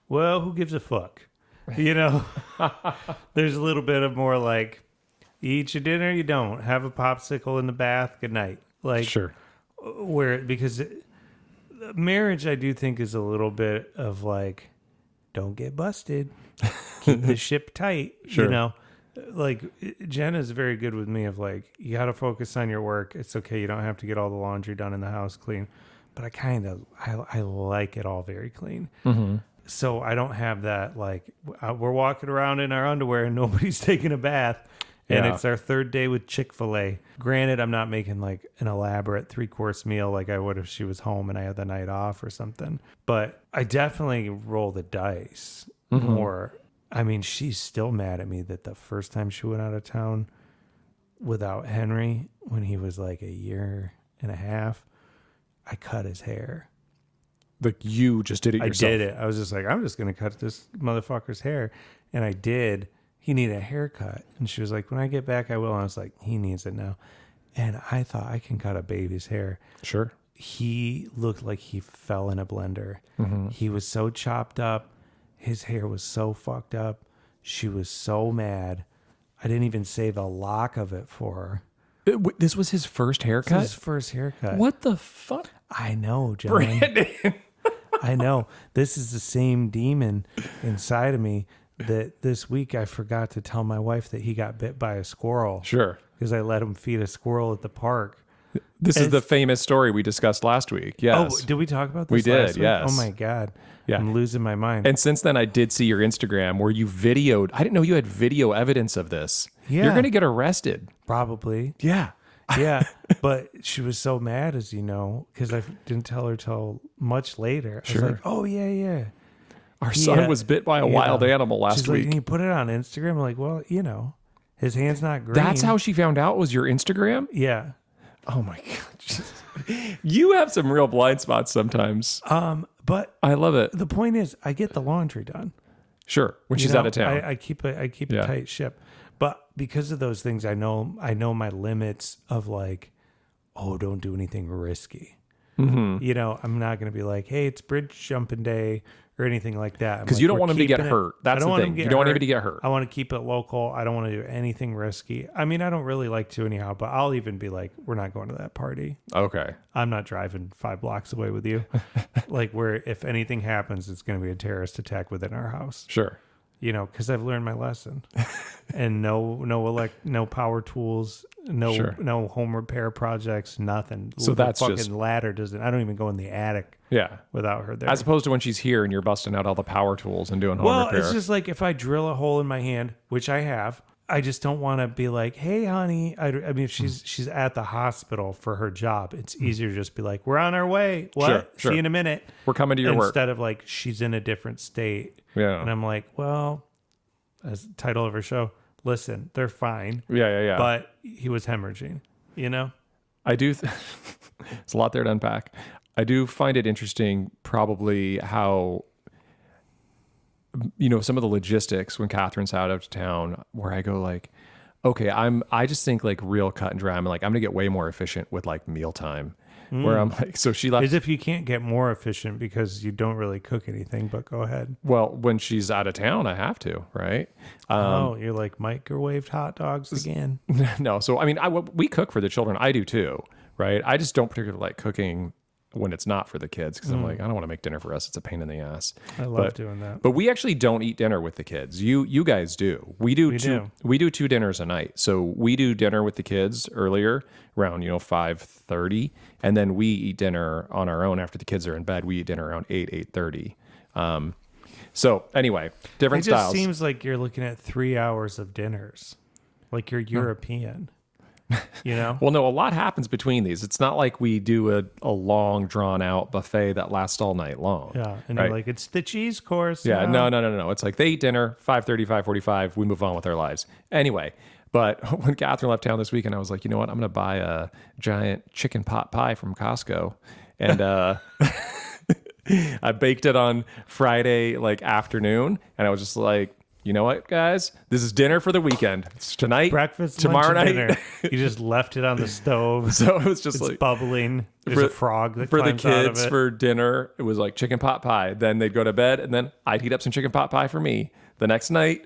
Speaker 1: well, who gives a fuck? There's a little bit of more like, you eat your dinner, you don't. Have a popsicle in the bath, good night. Like,
Speaker 2: sure.
Speaker 1: Because marriage, I do think, is a little bit of like, don't get busted. Keep the ship tight.
Speaker 2: Sure.
Speaker 1: Like, Jenna's very good with me of like, you got to focus on your work. It's okay. You don't have to get all the laundry done in the house clean. But I like it all very clean.
Speaker 2: Mm-hmm.
Speaker 1: So I don't have that, like, we're walking around in our underwear and nobody's taking a bath. And it's our third day with Chick-fil-A. Granted, I'm not making like an elaborate 3-course meal like I would if she was home and I had the night off or something. But I definitely roll the dice more. I mean, she's still mad at me that the first time she went out of town without Henry, when he was like a year and a half, I cut his hair.
Speaker 2: Like, you just did it yourself?
Speaker 1: I did it. I was just like, I'm just going to cut this motherfucker's hair. And I did. He needed a haircut. And she was like, when I get back, I will. And I was like, he needs it now. And I thought, I can cut a baby's hair.
Speaker 2: Sure.
Speaker 1: He looked like he fell in a blender.
Speaker 2: Mm-hmm.
Speaker 1: He was so chopped up. His hair was so fucked up. She was so mad. I didn't even save a lock of it for her.
Speaker 2: This was his first haircut?
Speaker 1: This is his first haircut.
Speaker 2: What the fuck?
Speaker 1: I know, John.
Speaker 2: Brandon.
Speaker 1: I know. This is the same demon inside of me that this week I forgot to tell my wife that he got bit by a squirrel.
Speaker 2: Sure.
Speaker 1: Because I let him feed a squirrel at the park.
Speaker 2: This is the famous story we discussed last week. Yes.
Speaker 1: Oh, did we talk about this
Speaker 2: We did,
Speaker 1: last week?
Speaker 2: yes.
Speaker 1: Oh, my God.
Speaker 2: Yeah.
Speaker 1: I'm losing my mind.
Speaker 2: And since then, I did see your Instagram where you videoed. I didn't know you had video evidence of this.
Speaker 1: Yeah.
Speaker 2: You're going to get arrested.
Speaker 1: Probably.
Speaker 2: Yeah.
Speaker 1: Yeah. But she was so mad, as you know, because I didn't tell her till much later. I was like, oh, yeah.
Speaker 2: Our son was bit by a wild animal last
Speaker 1: She's
Speaker 2: week.
Speaker 1: Like, can you put it on Instagram? I'm like, well, his hand's not green.
Speaker 2: That's how she found out was your Instagram?
Speaker 1: Yeah.
Speaker 2: Oh my God. You have some real blind spots sometimes.
Speaker 1: But
Speaker 2: I love it.
Speaker 1: the point is, I get the laundry done.
Speaker 2: Sure. When she's out of town.
Speaker 1: I keep a tight ship. But because of those things, I know my limits of like, oh, don't do anything risky. Mm-hmm. I'm not going to be like, hey, it's bridge jumping day or anything like that.
Speaker 2: Because you don't want him to get hurt. That's the thing. You don't want anybody to get hurt.
Speaker 1: I want to keep it local. I don't want to do anything risky. I mean, I don't really like to anyhow, but I'll even be like, we're not going to that party.
Speaker 2: Okay.
Speaker 1: I'm not driving 5 blocks away with you. Like, where if anything happens, it's going to be a terrorist attack within our house.
Speaker 2: Sure.
Speaker 1: Because I've learned my lesson. And no power tools, no home repair projects, nothing.
Speaker 2: So that's
Speaker 1: fucking
Speaker 2: just
Speaker 1: ladder doesn't. I don't even go in the attic.
Speaker 2: Yeah.
Speaker 1: Without her there.
Speaker 2: As opposed to when she's here and you're busting out all the power tools and doing home repair.
Speaker 1: It's just like if I drill a hole in my hand, which I have, I just don't want to be like, hey, honey. I mean, if she's at the hospital for her job, it's easier to just be like, we're on our way. What?
Speaker 2: Sure.
Speaker 1: See you in a minute.
Speaker 2: We're coming to your work.
Speaker 1: Instead of like, she's in a different state.
Speaker 2: Yeah.
Speaker 1: And I'm like, well, as the title of her show, listen, they're fine.
Speaker 2: Yeah.
Speaker 1: But he was hemorrhaging, you know?
Speaker 2: I do. It's a lot there to unpack. I do find it interesting, probably how, some of the logistics when Catherine's out of town, where I go like, okay, I just think like real cut and dry. I'm like, I'm gonna get way more efficient with like mealtime. Where I'm like, so she left.
Speaker 1: As if you can't get more efficient because you don't really cook anything, but go ahead.
Speaker 2: Well, when she's out of town, I have to, right?
Speaker 1: You're like microwaved hot dogs again.
Speaker 2: No, so I mean, we cook for the children. I do too, right? I just don't particularly like cooking when it's not for the kids because I'm like, I don't want to make dinner for us. It's a pain in the ass.
Speaker 1: I love doing that.
Speaker 2: But we actually don't eat dinner with the kids. You guys do. We do 2 dinners a night. So we do dinner with the kids earlier around 5:30, and then we eat dinner on our own after the kids are in bed. We eat dinner around 8:30. So anyway, different styles.
Speaker 1: It just seems like you're looking at 3 hours of dinners, like you're European.
Speaker 2: Well, no, a lot happens between these. It's not like we do a long, drawn out buffet that lasts all night long.
Speaker 1: Yeah. And
Speaker 2: right?
Speaker 1: you're like, it's the cheese course.
Speaker 2: Yeah. No. It's like they eat dinner, 5:30, 5:45. We move on with our lives. Anyway, but when Catherine left town this weekend, I was like, you know what? I'm going to buy a giant chicken pot pie from Costco. And I baked it on Friday, like afternoon. And I was just like, you know what, guys? This is dinner for the weekend. It's tonight,
Speaker 1: breakfast,
Speaker 2: tomorrow
Speaker 1: lunch,
Speaker 2: night.
Speaker 1: dinner. You just left it on the stove.
Speaker 2: So it was just
Speaker 1: it's
Speaker 2: like
Speaker 1: bubbling. There's a frog that
Speaker 2: for the
Speaker 1: climbs out of
Speaker 2: kids
Speaker 1: it.
Speaker 2: for dinner. It was like chicken pot pie. Then they'd go to bed, and then I'd heat up some chicken pot pie for me. The next night,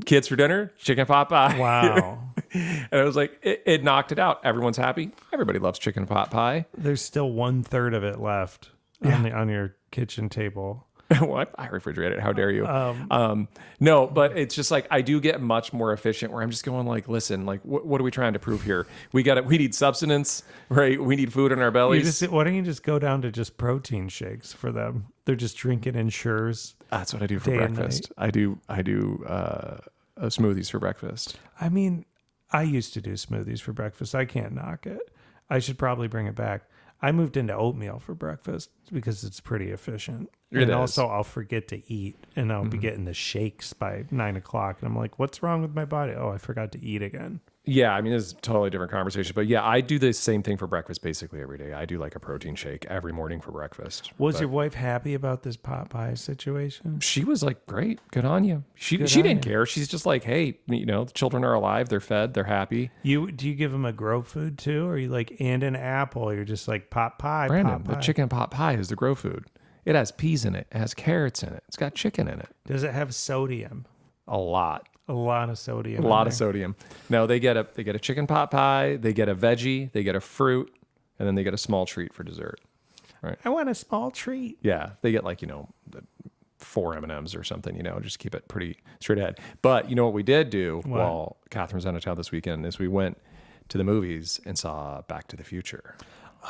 Speaker 2: kids for dinner, chicken pot pie.
Speaker 1: Wow.
Speaker 2: And it was like it knocked it out. Everyone's happy. Everybody loves chicken pot pie.
Speaker 1: There's still 1/3 of it left on your kitchen table.
Speaker 2: What? I refrigerated. How dare you? No, but it's just like I do get much more efficient where I'm just going like, listen, like what are we trying to prove here? We need substance, right? We need food in our bellies.
Speaker 1: Why don't you just go down to just protein shakes for them? They're just drinking Ensures.
Speaker 2: That's what I do for breakfast. I do smoothies for breakfast.
Speaker 1: I mean, I used to do smoothies for breakfast. I can't knock it. I should probably bring it back. I moved into oatmeal for breakfast because it's pretty efficient. And also I'll forget to eat and I'll be getting the shakes by 9:00. And I'm like, what's wrong with my body? Oh, I forgot to eat again.
Speaker 2: Yeah, I mean, it's a totally different conversation. But yeah, I do the same thing for breakfast basically every day. I do like a protein shake every morning for breakfast.
Speaker 1: Was your wife happy about this pot pie situation?
Speaker 2: She was like, great, good on you. She didn't care. She's just like, hey, the children are alive. They're fed. They're happy.
Speaker 1: Do you give them a grow food too? Or are you like, and an apple? You're just like pot pie,
Speaker 2: Brandon,
Speaker 1: pot pie.
Speaker 2: the chicken pot pie is the grow food. It has peas in it. It has carrots in it. It's got chicken in it.
Speaker 1: Does it have sodium?
Speaker 2: A lot.
Speaker 1: A lot of sodium.
Speaker 2: A lot of sodium. No, they get a chicken pot pie, they get a veggie, they get a fruit, and then they get a small treat for dessert. Right.
Speaker 1: I want a small treat.
Speaker 2: Yeah, they get like, 4 M&Ms or something, just keep it pretty straight ahead. But you know what we did do while Catherine was out of town this weekend is we went to the movies and saw Back to the Future.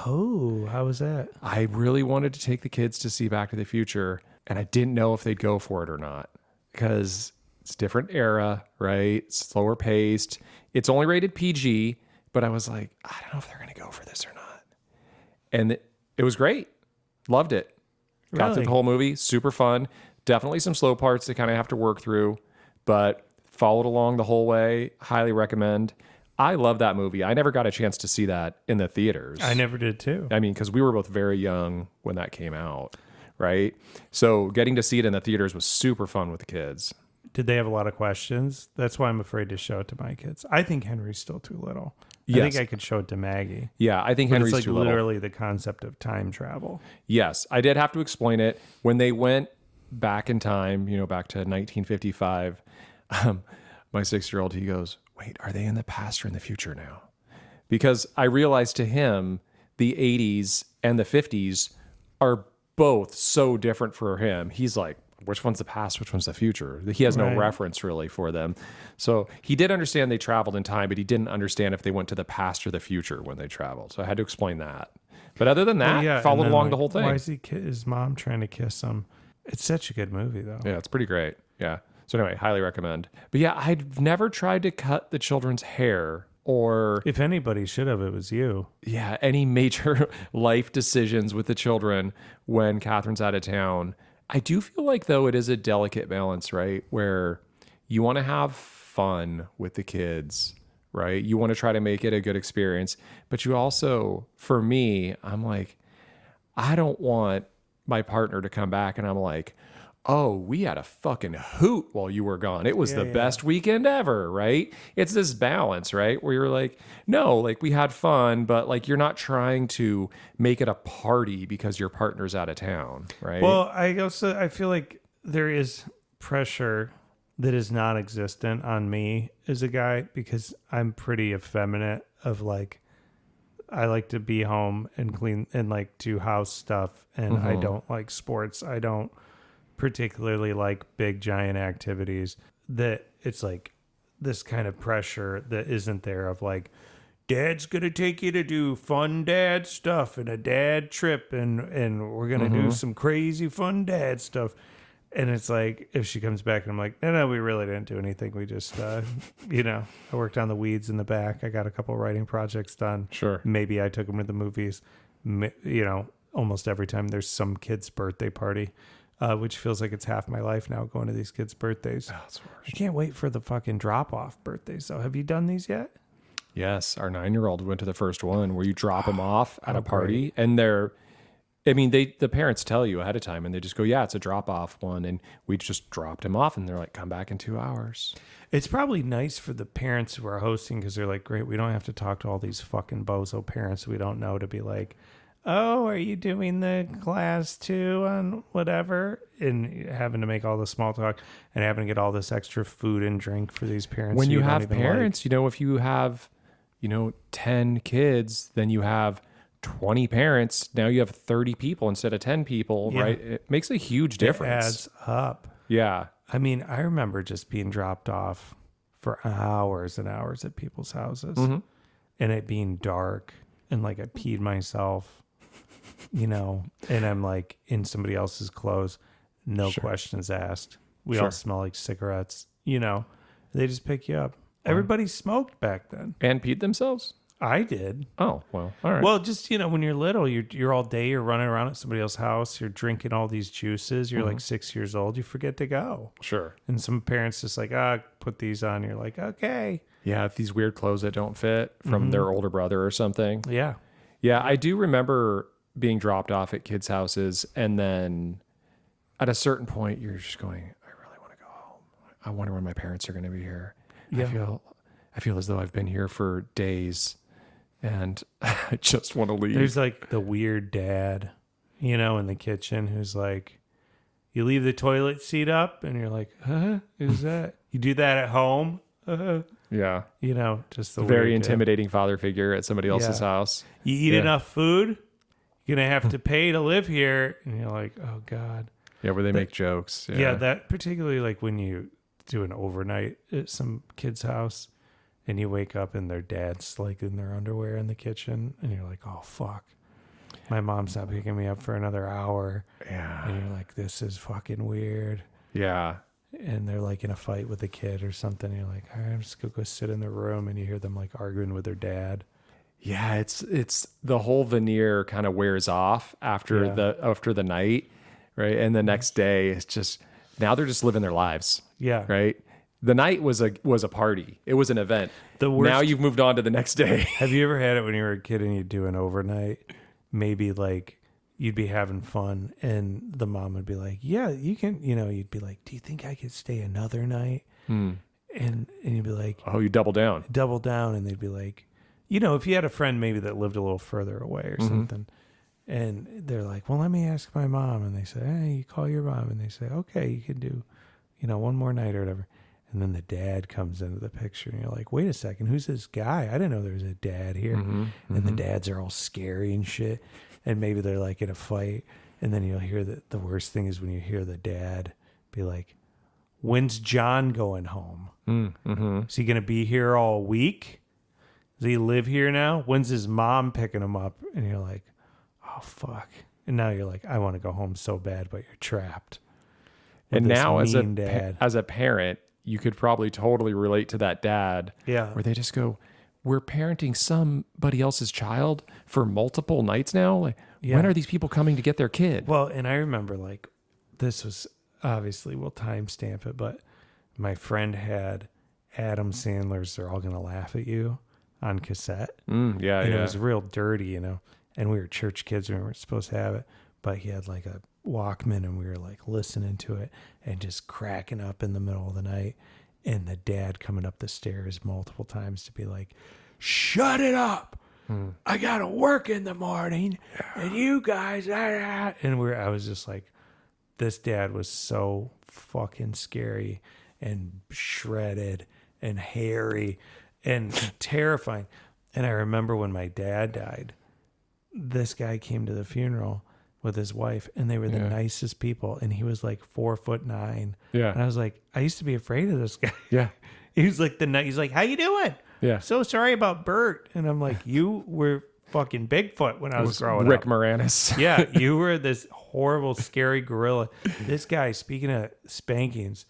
Speaker 1: Oh, how was that?
Speaker 2: I really wanted to take the kids to see Back to the Future, and I didn't know if they'd go for it or not because it's a different era, right? It's slower paced. It's only rated PG, but I was like, I don't know if they're going to go for this or not. And it was great. Loved it. Got through the whole movie. Super fun. Definitely some slow parts they kind of have to work through, but followed along the whole way. Highly recommend. I love that movie. I never got a chance to see that in the theaters.
Speaker 1: I never did too.
Speaker 2: I mean, because we were both very young when that came out, right? So getting to see it in the theaters was super fun with the kids.
Speaker 1: Did they have a lot of questions? That's why I'm afraid to show it to my kids. I think Henry's still too little.
Speaker 2: Yes.
Speaker 1: I think I could show it to Maggie.
Speaker 2: Yeah, I think Henry's
Speaker 1: it's
Speaker 2: too little.
Speaker 1: literally the concept of time travel.
Speaker 2: Yes, I did have to explain it. When they went back in time, back to 1955, my 6-year-old, he goes, wait, are they in the past or in the future now? Because I realized to him, the 80s and the 50s are both so different for him. He's like, which one's the past, which one's the future? He has no reference really for them. So he did understand they traveled in time, but he didn't understand if they went to the past or the future when they traveled. So I had to explain that. But other than that, followed along the whole thing.
Speaker 1: Why is his mom trying to kiss him? It's such a good movie, though.
Speaker 2: Yeah, it's pretty great. Yeah. So anyway, highly recommend. But yeah, I'd never tried to cut the children's hair or...
Speaker 1: If anybody should have, it was you.
Speaker 2: Yeah, any major life decisions with the children when Catherine's out of town. I do feel like, though, it is a delicate balance, right? Where you want to have fun with the kids, right? You want to try to make it a good experience. But you also, for me, I'm like, I don't want my partner to come back and I'm like, oh, we had a fucking hoot while you were gone. It was the best weekend ever, right? It's this balance, right? Where you're like, no, like we had fun, but like you're not trying to make it a party because your partner's out of town, right?
Speaker 1: Well, I feel like there is pressure that is non-existent on me as a guy because I'm pretty effeminate of like, I like to be home and clean and like do house stuff. And I don't like sports. I don't particularly like big giant activities. That it's like this kind of pressure that isn't there of like, dad's gonna take you to do fun dad stuff and a dad trip and we're gonna do some crazy fun dad stuff. And it's like, if she comes back and I'm like, no, we really didn't do anything. We just, I worked on the weeds in the back. I got a couple writing projects done.
Speaker 2: Sure.
Speaker 1: Maybe I took them to the movies. Almost every time there's some kid's birthday party, which feels like it's half my life now going to these kids' birthdays.
Speaker 2: Oh, that's worse.
Speaker 1: I can't wait for the fucking drop-off birthdays. So have you done these yet?
Speaker 2: Yes. Our 9-year-old went to the first one where you drop them off at a party and the parents tell you ahead of time and they just go, yeah, it's a drop off one. And we just dropped him off and they're like, come back in 2 hours.
Speaker 1: It's probably nice for the parents who are hosting because they're like, great, we don't have to talk to all these fucking bozo parents we don't know to be like, oh, are you doing the class too on whatever? And having to make all the small talk and having to get all this extra food and drink for these parents.
Speaker 2: When you have parents, if you have, 10 kids, then you have 20 parents. Now you have 30 people instead of 10 people, right? It makes a huge difference.
Speaker 1: It adds up.
Speaker 2: Yeah.
Speaker 1: I mean, I remember just being dropped off for hours and hours at people's houses and it being dark and like I peed myself, and I'm like in somebody else's clothes, no questions asked. We all smell like cigarettes, they just pick you up. Everybody smoked back then.
Speaker 2: And peed themselves?
Speaker 1: I did.
Speaker 2: Oh, well, all right.
Speaker 1: Well, just, when you're little, you're all day, you're running around at somebody else's house, you're drinking all these juices, you're like 6 years old, you forget to go.
Speaker 2: Sure.
Speaker 1: And some parents just like, put these on. You're like, okay.
Speaker 2: Yeah, these weird clothes that don't fit from their older brother or something.
Speaker 1: Yeah.
Speaker 2: Yeah, I do remember being dropped off at kids' houses. And then at a certain point, you're just going, I really want to go home. I wonder when my parents are going to be here. Yeah. I feel as though I've been here for days. And I just want to leave.
Speaker 1: There's like the weird dad, in the kitchen who's like, you leave the toilet seat up and you're like, who's that? You do that at home?
Speaker 2: Yeah.
Speaker 1: Just the
Speaker 2: very intimidating father figure at somebody else's house.
Speaker 1: You eat enough food, you're going to have to pay to live here. And you're like, oh God.
Speaker 2: Yeah, where they make jokes.
Speaker 1: Yeah, that particularly like when you do an overnight at some kid's house. And you wake up and their dad's like in their underwear in the kitchen. And you're like, oh, fuck. My mom's not picking me up for another hour.
Speaker 2: Yeah.
Speaker 1: And you're like, this is fucking weird.
Speaker 2: Yeah.
Speaker 1: And they're like in a fight with a kid or something. And you're like, all right, I'm just going to go sit in the room. And you hear them like arguing with their dad.
Speaker 2: Yeah, it's the whole veneer kind of wears off after the night, right? And the next day, it's just, now they're just living their lives.
Speaker 1: Yeah.
Speaker 2: Right? The night was a party. It was an event. Now you've moved on to the next day.
Speaker 1: Have you ever had it when you were a kid and you'd do an overnight? Maybe like you'd be having fun and the mom would be like, yeah, you can, you'd be like, do you think I could stay another night? And you'd be like,
Speaker 2: oh, you double down.
Speaker 1: And they'd be like, if you had a friend maybe that lived a little further away or something. And they're like, well, let me ask my mom. And they say, hey, you call your mom. And they say, okay, you can do, one more night or whatever. And then the dad comes into the picture and you're like, wait a second, who's this guy? I didn't know there was a dad here. And the dads are all scary and shit. And maybe they're like in a fight. And then you'll hear that the worst thing is when you hear the dad be like, when's John going home? Is he going to be here all week? Does he live here now? When's his mom picking him up? And you're like, oh, fuck. And now you're like, I want to go home so bad, but you're trapped.
Speaker 2: And now as a parent, you could probably totally relate to that dad.
Speaker 1: Yeah.
Speaker 2: Where they just go, we're parenting somebody else's child for multiple nights now. Like, when are these people coming to get their kid?
Speaker 1: Well, and I remember like, this was obviously, we'll timestamp it, but my friend had Adam Sandler's They're All Gonna Laugh at You on cassette.
Speaker 2: Yeah,
Speaker 1: And
Speaker 2: yeah.
Speaker 1: it was real dirty, you know. And we were church kids and we weren't supposed to have it. But he had like a Walkman and we were like listening to it and just cracking up in the middle of the night. And the dad coming up the stairs multiple times to be like, shut it up. I got to work in the morning. And you guys, and I was just like, this dad was so fucking scary and shredded and hairy and terrifying. And I remember when my dad died, this guy came to the funeral with his wife and they were the nicest people. And he was like 4'9".
Speaker 2: Yeah.
Speaker 1: And I was like, I used to be afraid of this guy.
Speaker 2: Yeah.
Speaker 1: He's like, he's like, how you doing?
Speaker 2: Yeah.
Speaker 1: So sorry about Bert. And I'm like, you were fucking Bigfoot when I was growing
Speaker 2: Rick
Speaker 1: up.
Speaker 2: Moranis.
Speaker 1: Yeah, you were this horrible, scary gorilla. This guy, speaking of spankings,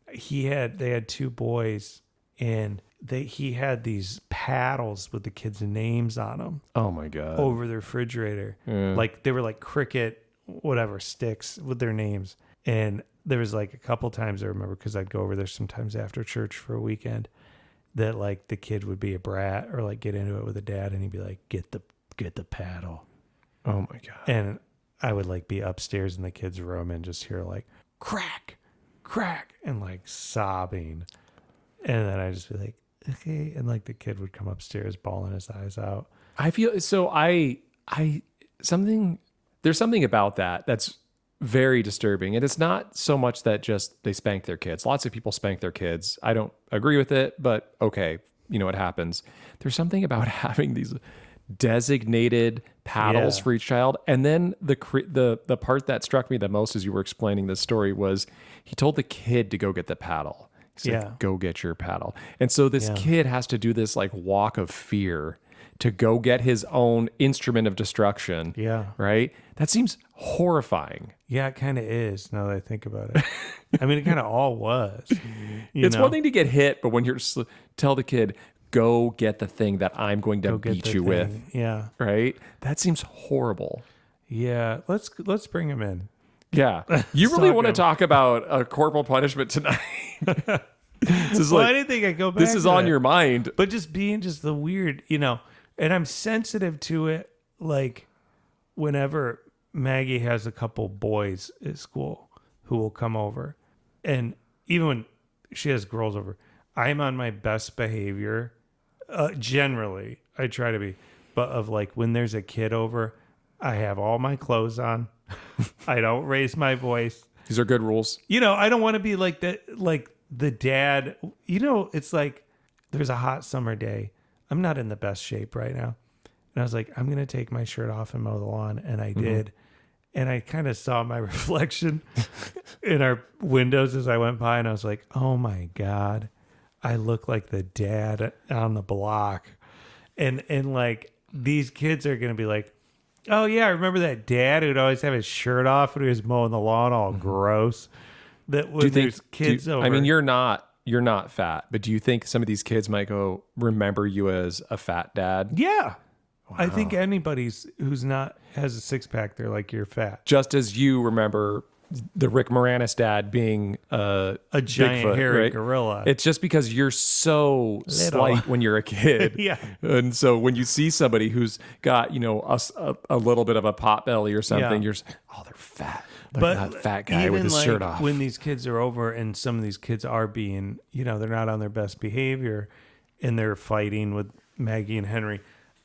Speaker 1: they had two boys, and he had these paddles with the kids' names on them
Speaker 2: Oh my God.
Speaker 1: over the refrigerator. Like they were like cricket, whatever, sticks with their names. And there was like a couple times I remember, because I'd go over there sometimes after church for a weekend, that like the kid would be a brat or like get into it with a dad, and he'd be like, get the paddle.
Speaker 2: Oh my God.
Speaker 1: And I would like be upstairs in the kids' room and just hear like crack, crack, and like sobbing. And then I'd just be like, okay. And like the kid would come upstairs bawling his eyes out.
Speaker 2: I feel so there's something about that that's very disturbing. And it's not so much that just they spank their kids. Lots of people spank their kids. I don't agree with it, but okay, you know, it happens. There's something about having these designated paddles for each child. And then the part that struck me the most as you were explaining this story was he told the kid to go get the paddle. He said, go get your paddle. And so this kid has to do this like walk of fear to go get his own instrument of destruction.
Speaker 1: Yeah.
Speaker 2: Right? That seems horrifying.
Speaker 1: Yeah, it kind of is now that I think about it. I mean, it kind of all was.
Speaker 2: It's one thing to get hit, but when you're tell the kid, go get the thing that I'm going to beat you with.
Speaker 1: Yeah.
Speaker 2: Right? That seems horrible.
Speaker 1: Yeah. Let's bring him in.
Speaker 2: Yeah. You really want to talk about a corporal punishment tonight? This is
Speaker 1: I didn't think I'd go back.
Speaker 2: This is
Speaker 1: to
Speaker 2: on
Speaker 1: that.
Speaker 2: your mind.
Speaker 1: But just being just the weird, you know, and I'm sensitive to it. Like whenever Maggie has a couple boys at school who will come over, and even when she has girls over, I'm on my best behavior. Generally, I try to be, but of like when there's a kid over, I have all my clothes on. I don't raise my voice.
Speaker 2: These are good rules.
Speaker 1: You know, I don't want to be like that, like the dad. You know, it's like there's a hot summer day. I'm not in the best shape right now. And I was like, I'm going to take my shirt off and mow the lawn. And I did. And I kind of saw my reflection in our windows as I went by. And I was like, oh my God, I look like the dad on the block. And like these kids are going to be like, oh yeah, I remember that dad who'd always have his shirt off when he was mowing the lawn, all gross. That when there's kids over.
Speaker 2: I mean, you're not fat, but do you think some of these kids might go remember you as a fat dad?
Speaker 1: Yeah. Wow. I think anybody's who's not has a six pack, they're like, you're fat.
Speaker 2: Just as you remember the Rick Moranis dad being a
Speaker 1: giant
Speaker 2: Bigfoot,
Speaker 1: hairy
Speaker 2: right?
Speaker 1: gorilla.
Speaker 2: It's just because you're so slight when you're a kid.
Speaker 1: Yeah.
Speaker 2: And so when you see somebody who's got, you know, a little bit of a pot belly or something, you're just, oh, they're fat. Look at that fat guy with his shirt off.
Speaker 1: When these kids are over and some of these kids are being, you know, they're not on their best behavior and they're fighting with Maggie and Henry,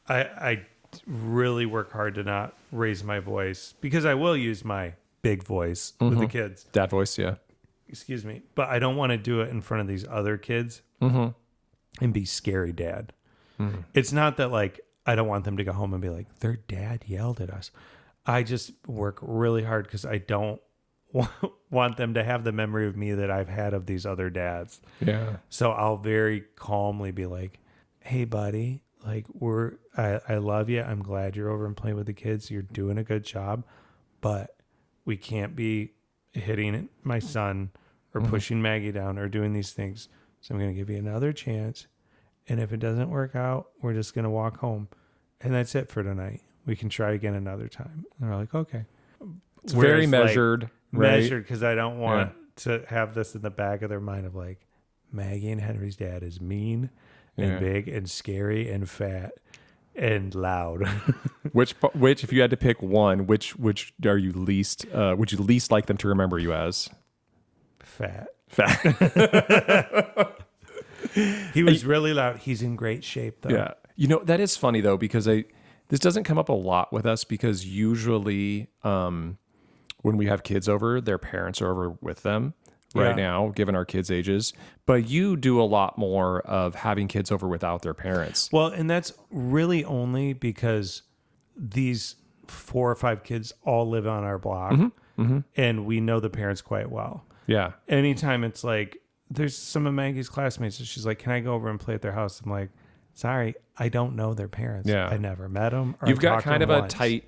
Speaker 1: I really work hard to not raise my voice, because I will use my big voice with the kids.
Speaker 2: Dad voice, yeah.
Speaker 1: Excuse me. But I don't want to do it in front of these other kids and be scary dad. It's not that like I don't want them to go home and be like, their dad yelled at us. I just work really hard because I don't want them to have the memory of me that I've had of these other dads.
Speaker 2: Yeah.
Speaker 1: So I'll very calmly be like, hey, buddy, like I love you. I'm glad you're over and playing with the kids. You're doing a good job, but we can't be hitting my son or pushing Maggie down or doing these things. So I'm going to give you another chance. And if it doesn't work out, we're just going to walk home. And that's it for tonight. We can try again another time. And they're like, okay.
Speaker 2: It's very measured.
Speaker 1: Like, measured, because I don't want to have this in the back of their mind of like, Maggie and Henry's dad is mean and big and scary and fat and loud.
Speaker 2: Which, if you had to pick one, which are you least? Would you least like them to remember you as?
Speaker 1: Fat.
Speaker 2: Fat.
Speaker 1: He was really loud. He's in great shape, though.
Speaker 2: Yeah. You know, that is funny, though, because this doesn't come up a lot with us because usually when we have kids over, their parents are over with them right now, given our kids' ages. But you do a lot more of having kids over without their parents.
Speaker 1: Well, and that's really only because these 4 or 5 kids all live on our block, and we know the parents quite well.
Speaker 2: Yeah.
Speaker 1: Anytime it's like, there's some of Maggie's classmates, and she's like, can I go over and play at their house? I'm like, sorry, I don't know their parents.
Speaker 2: Yeah.
Speaker 1: I never met them.
Speaker 2: You've got kind of a tight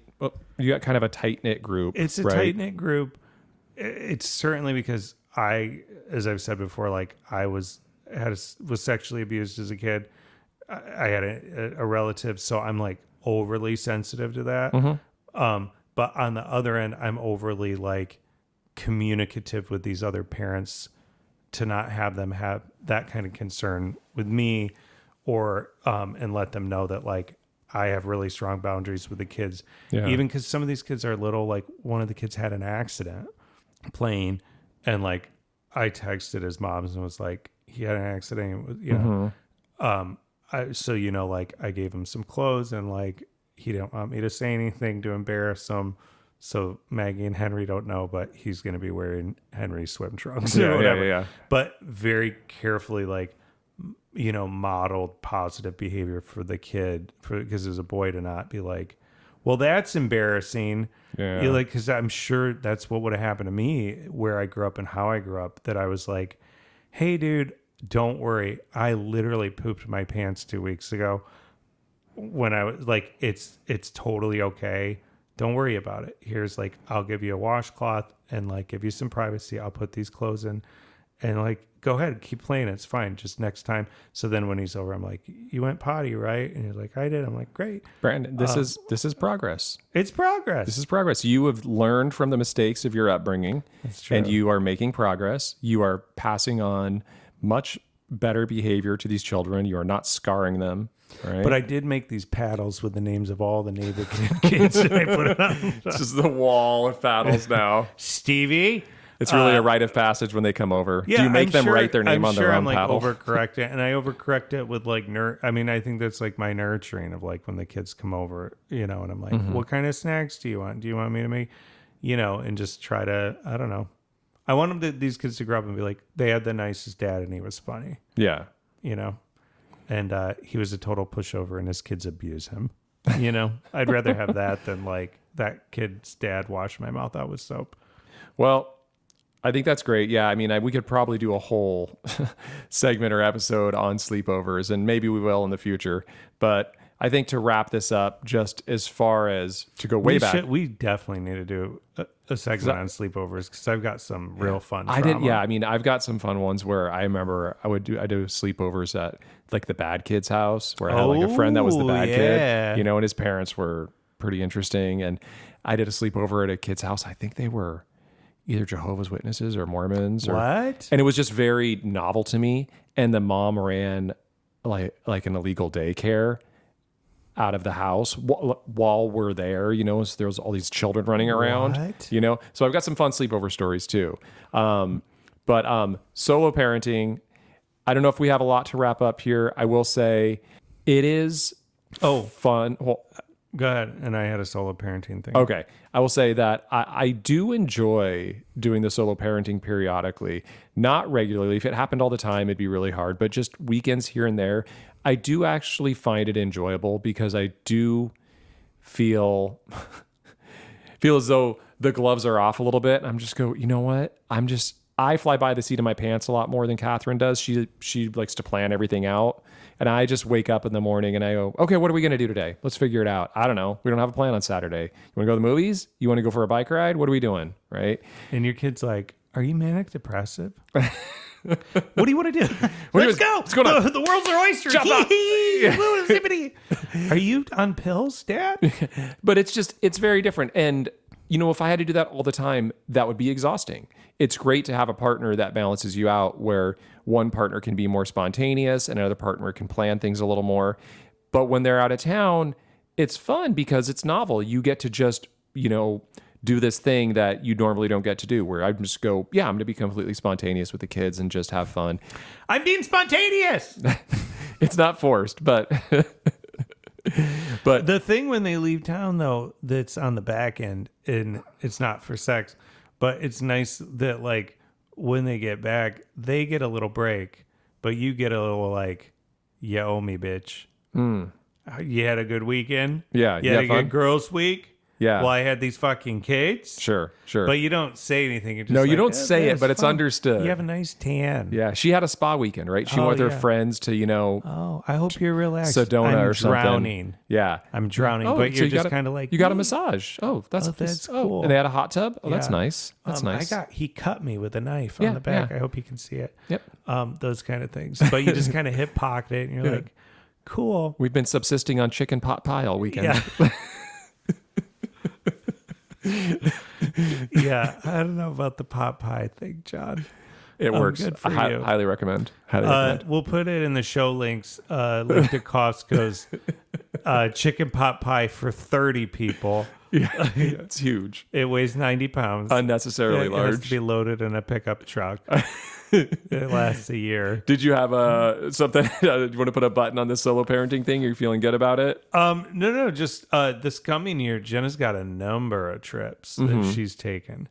Speaker 2: knit group.
Speaker 1: It's a tight knit group. It's certainly because as I've said before, like I was sexually abused as a kid. I had a relative, so I'm like overly sensitive to that. But on the other end, I'm overly like communicative with these other parents to not have them have that kind of concern with me, or and let them know that like I have really strong boundaries with the kids. Yeah. Even because some of these kids are little. Like one of the kids had an accident playing, and like I texted his moms and was like, he had an accident, you know. So you know, like I gave him some clothes, and like he didn't want me to say anything to embarrass him. So Maggie and Henry don't know, but he's going to be wearing Henry's swim trunks or whatever. Yeah. But very carefully, like, you know, modeled positive behavior for the kid, because as a boy to not be like, well, that's embarrassing. Yeah. You're like, because I'm sure that's what would have happened to me where I grew up and how I grew up, that I was like, hey, dude, don't worry. I literally pooped my pants 2 weeks ago when I was like, it's totally okay. Don't worry about it. Here's like, I'll give you a washcloth and like give you some privacy. I'll put these clothes in and like, go ahead, keep playing. It's fine. Just next time. So then when he's over, I'm like, you went potty, right? And he's like, I did. I'm like, great.
Speaker 2: Brandon, this is progress.
Speaker 1: It's progress.
Speaker 2: This is progress. You have learned from the mistakes of your upbringing.
Speaker 1: That's true.
Speaker 2: And you are making progress. You are passing on much better behavior to these children. You are not scarring them. Right.
Speaker 1: But I did make these paddles with the names of all the neighbor kids, and I put it on.
Speaker 2: It's just the wall of paddles now.
Speaker 1: Stevie.
Speaker 2: It's really a rite of passage when they come over.
Speaker 1: Yeah,
Speaker 2: do you make them write their name on their own paddle?
Speaker 1: I'm overcorrect it, and I overcorrect it with like I mean, I think that's like my nurturing of like when the kids come over, you know, and I'm like, what kind of snacks do you want? Do you want me to make, you know, and just try to, I don't know. I want these kids to grow up and be like, they had the nicest dad, and he was funny.
Speaker 2: Yeah,
Speaker 1: you know. And he was a total pushover, and his kids abuse him. You know, I'd rather have that than like that kid's dad wash my mouth out with soap.
Speaker 2: Well, I think that's great. Yeah, I mean, we could probably do a whole segment or episode on sleepovers, and maybe we will in the future. But I think to wrap this up, just as far as to go way back,
Speaker 1: we definitely need to do a segment on sleepovers, because I've got some real fun.
Speaker 2: I mean, I've got some fun ones where I remember I do sleepovers at like the bad kid's house, where I had like a friend that was the bad kid, you know, and his parents were pretty interesting. And I did a sleepover at a kid's house. I think they were either Jehovah's Witnesses or Mormons.
Speaker 1: What?
Speaker 2: And it was just very novel to me. And the mom ran like an illegal daycare out of the house while we're there, you know, so there was all these children running around, you know, so I've got some fun sleepover stories too. But solo parenting, I don't know if we have a lot to wrap up here. I will say it is fun. Well,
Speaker 1: go ahead. And I had a solo parenting thing.
Speaker 2: Okay. I will say that I do enjoy doing the solo parenting periodically, not regularly. If it happened all the time, it'd be really hard, but just weekends here and there. I do actually find it enjoyable because I do feel as though the gloves are off a little bit. I'm just you know what? I fly by the seat of my pants a lot more than Catherine does. She likes to plan everything out. And I just wake up in the morning and I go, okay, what are we going to do today? Let's figure it out. I don't know. We don't have a plan on Saturday. You want to go to the movies? You want to go for a bike ride? What are we doing? Right?
Speaker 1: And your kid's like, are you manic depressive? What do you want to do? Let's go.
Speaker 2: What's going on?
Speaker 1: The world's our oyster. Are you on pills, Dad?
Speaker 2: But it's very different. And, you know, if I had to do that all the time, that would be exhausting. it's great to have a partner that balances you out, where one partner can be more spontaneous and another partner can plan things a little more. But when they're out of town, it's fun because it's novel. You get to just, do this thing that you normally don't get to do, where I just go, I'm going to be completely spontaneous with the kids and just have fun.
Speaker 1: I'm being spontaneous.
Speaker 2: It's not forced, but
Speaker 1: the thing when they leave town, though, that's on the back end, and it's not for sex, but it's nice that, like, when they get back, they get a little break, but you get a little, like, you owe me, bitch. You had a good weekend?
Speaker 2: Yeah.
Speaker 1: You had a good girls' week?
Speaker 2: Yeah.
Speaker 1: Well, I had these fucking kids?
Speaker 2: Sure.
Speaker 1: But you don't say anything. You're just
Speaker 2: No, you
Speaker 1: like,
Speaker 2: don't say it, but it's
Speaker 1: fun.
Speaker 2: understood.
Speaker 1: You have a nice tan.
Speaker 2: Yeah. She had a spa weekend, right? She went with her friends to,
Speaker 1: Oh, I hope you're relaxed.
Speaker 2: Sedona or something.
Speaker 1: I'm drowning.
Speaker 2: Yeah.
Speaker 1: I'm drowning, but
Speaker 2: so
Speaker 1: you're just kind of like...
Speaker 2: You got a massage. Oh, that's
Speaker 1: cool.
Speaker 2: And they had a hot tub? Oh, that's nice. That's nice.
Speaker 1: He cut me with a knife on the back. I hope you can see it.
Speaker 2: Yep.
Speaker 1: Those kind of things. But you just kind of hip pocket it, and you're like, cool.
Speaker 2: We've been subsisting on chicken pot pie all weekend.
Speaker 1: Yeah. Yeah, I don't know about the pot pie thing, John.
Speaker 2: It works.
Speaker 1: Good for
Speaker 2: I
Speaker 1: you.
Speaker 2: highly recommend. Highly recommend.
Speaker 1: We'll put it in the show links. Link to Costco's chicken pot pie for 30 people.
Speaker 2: Yeah, it's huge.
Speaker 1: It weighs 90 pounds.
Speaker 2: Unnecessarily large.
Speaker 1: It has to be loaded in a pickup truck. It lasts a year.
Speaker 2: Did you have something? Do you want to put a button on this solo parenting thing? Are you feeling good about it?
Speaker 1: No. Just this coming year, Jenna's got a number of trips that she's taken,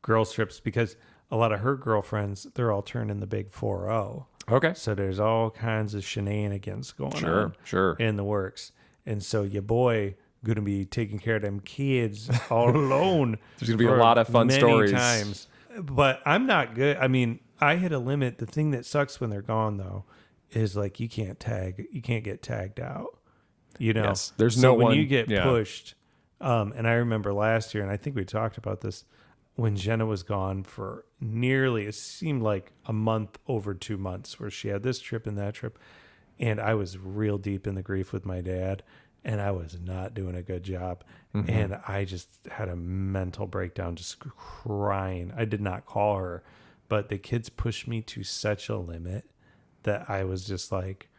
Speaker 1: girls trips, because a lot of her girlfriends, they're all turning the big 4-0.
Speaker 2: Okay.
Speaker 1: So there's all kinds of shenanigans going on.
Speaker 2: Sure.
Speaker 1: In the works, and so your boy gonna be taking care of them kids all alone.
Speaker 2: There's gonna be a lot of fun stories.
Speaker 1: Times. But I'm not good. I mean, I hit a limit. The thing that sucks when they're gone, though, is like you can't get tagged out.
Speaker 2: Yes, there's
Speaker 1: so
Speaker 2: no
Speaker 1: when
Speaker 2: one.
Speaker 1: You get pushed. And I remember last year, and I think we talked about this, when Jenna was gone for nearly, it seemed like a month over 2 months, where she had this trip and that trip, and I was real deep in the grief with my dad, and I was not doing a good job. And I just had a mental breakdown, just crying. I did not call her, but the kids pushed me to such a limit that I was just like,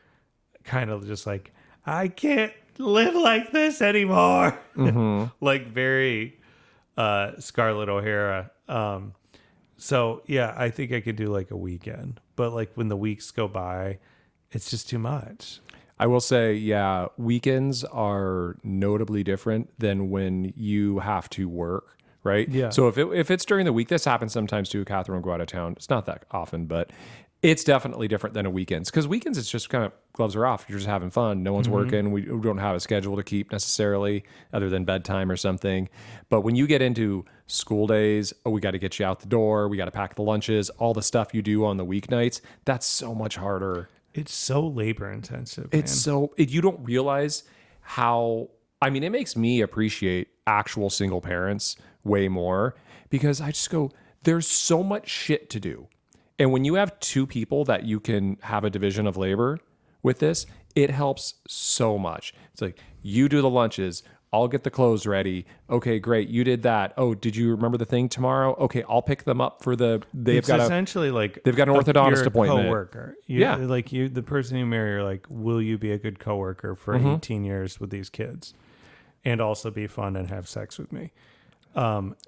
Speaker 1: kind of just like, I can't live like this anymore. Like very Scarlett O'Hara. So yeah, I think I could do like a weekend, but like when the weeks go by, it's just too much.
Speaker 2: I will say, weekends are notably different than when you have to work, right?
Speaker 1: Yeah.
Speaker 2: So if it's during the week, this happens sometimes too. Catherine will go out of town. It's not that often, but it's definitely different than a weekends, because weekends, it's just kind of gloves are off. You're just having fun. No one's working. We don't have a schedule to keep necessarily, other than bedtime or something. But when you get into school days, we got to get you out the door. We got to pack the lunches, all the stuff you do on the weeknights. That's so much harder.
Speaker 1: It's so labor intensive.
Speaker 2: It's
Speaker 1: man.
Speaker 2: you don't realize how, it makes me appreciate actual single parents way more, because I just go, there's so much shit to do. And when you have two people that you can have a division of labor with this, it helps so much. It's like, you do the lunches, I'll get the clothes ready. Okay, great. You did that. Oh, did you remember the thing tomorrow? Okay, I'll pick them up for
Speaker 1: It's essentially like
Speaker 2: they've got an orthodontist appointment.
Speaker 1: Coworker. Like the person you marry, you're like, will you be a good coworker for 18 years with these kids, and also be fun and have sex with me?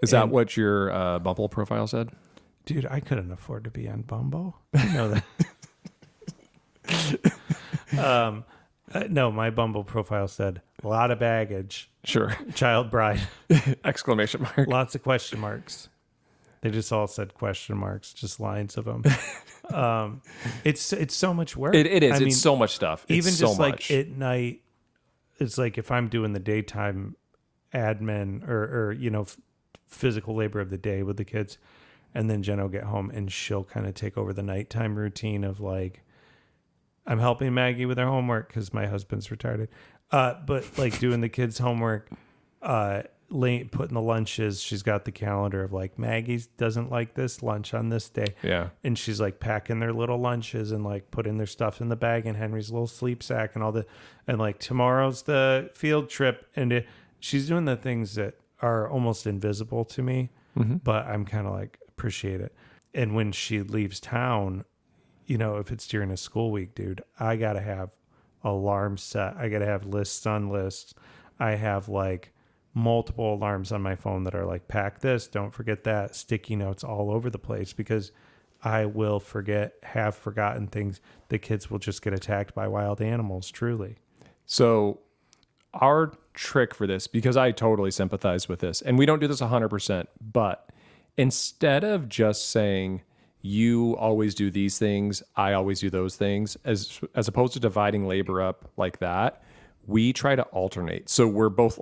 Speaker 2: Is that what your Bumble profile said?
Speaker 1: Dude, I couldn't afford to be on Bumble. You know that. No, my Bumble profile said a lot of baggage.
Speaker 2: Sure.
Speaker 1: Child bride.
Speaker 2: Exclamation mark.
Speaker 1: Lots of question marks. They just all said question marks, just lines of them. It's so much work.
Speaker 2: It is. It's so much stuff.
Speaker 1: Even
Speaker 2: it's
Speaker 1: just
Speaker 2: so
Speaker 1: like
Speaker 2: much.
Speaker 1: at night, it's like if I'm doing the daytime admin or physical labor of the day with the kids, and then Jen will get home and she'll kind of take over the nighttime routine of like, I'm helping Maggie with her homework because my husband's retarded. But like doing the kids' homework, putting the lunches, she's got the calendar of like, Maggie doesn't like this lunch on this day.
Speaker 2: Yeah.
Speaker 1: And she's like packing their little lunches and like putting their stuff in the bag and Henry's little sleep sack and all the, and like tomorrow's the field trip. And she's doing the things that are almost invisible to me, but I'm kind of like appreciate it. And when she leaves town, if it's during a school week, dude, I got to have alarms set. I got to have lists on lists. I have like multiple alarms on my phone that are like, pack this, don't forget that, sticky notes all over the place, because I will have forgotten things. The kids will just get attacked by wild animals, truly.
Speaker 2: So our trick for this, because I totally sympathize with this, and we don't do this 100%, but instead of just saying, you always do these things, I always do those things, as opposed to dividing labor up like that, we try to alternate. So we're both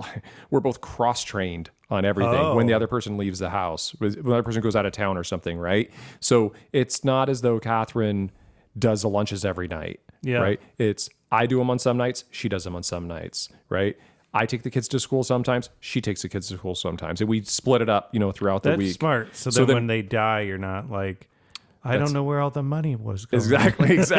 Speaker 2: cross-trained on everything when the other person leaves the house, when the other person goes out of town or something, right? So it's not as though Catherine does the lunches every night, right? It's I do them on some nights, she does them on some nights, right? I take the kids to school sometimes, she takes the kids to school sometimes, and we split it up, throughout the week.
Speaker 1: That's smart. So then when they die, you're not like, I don't know where all the money was going.
Speaker 2: Exactly. So,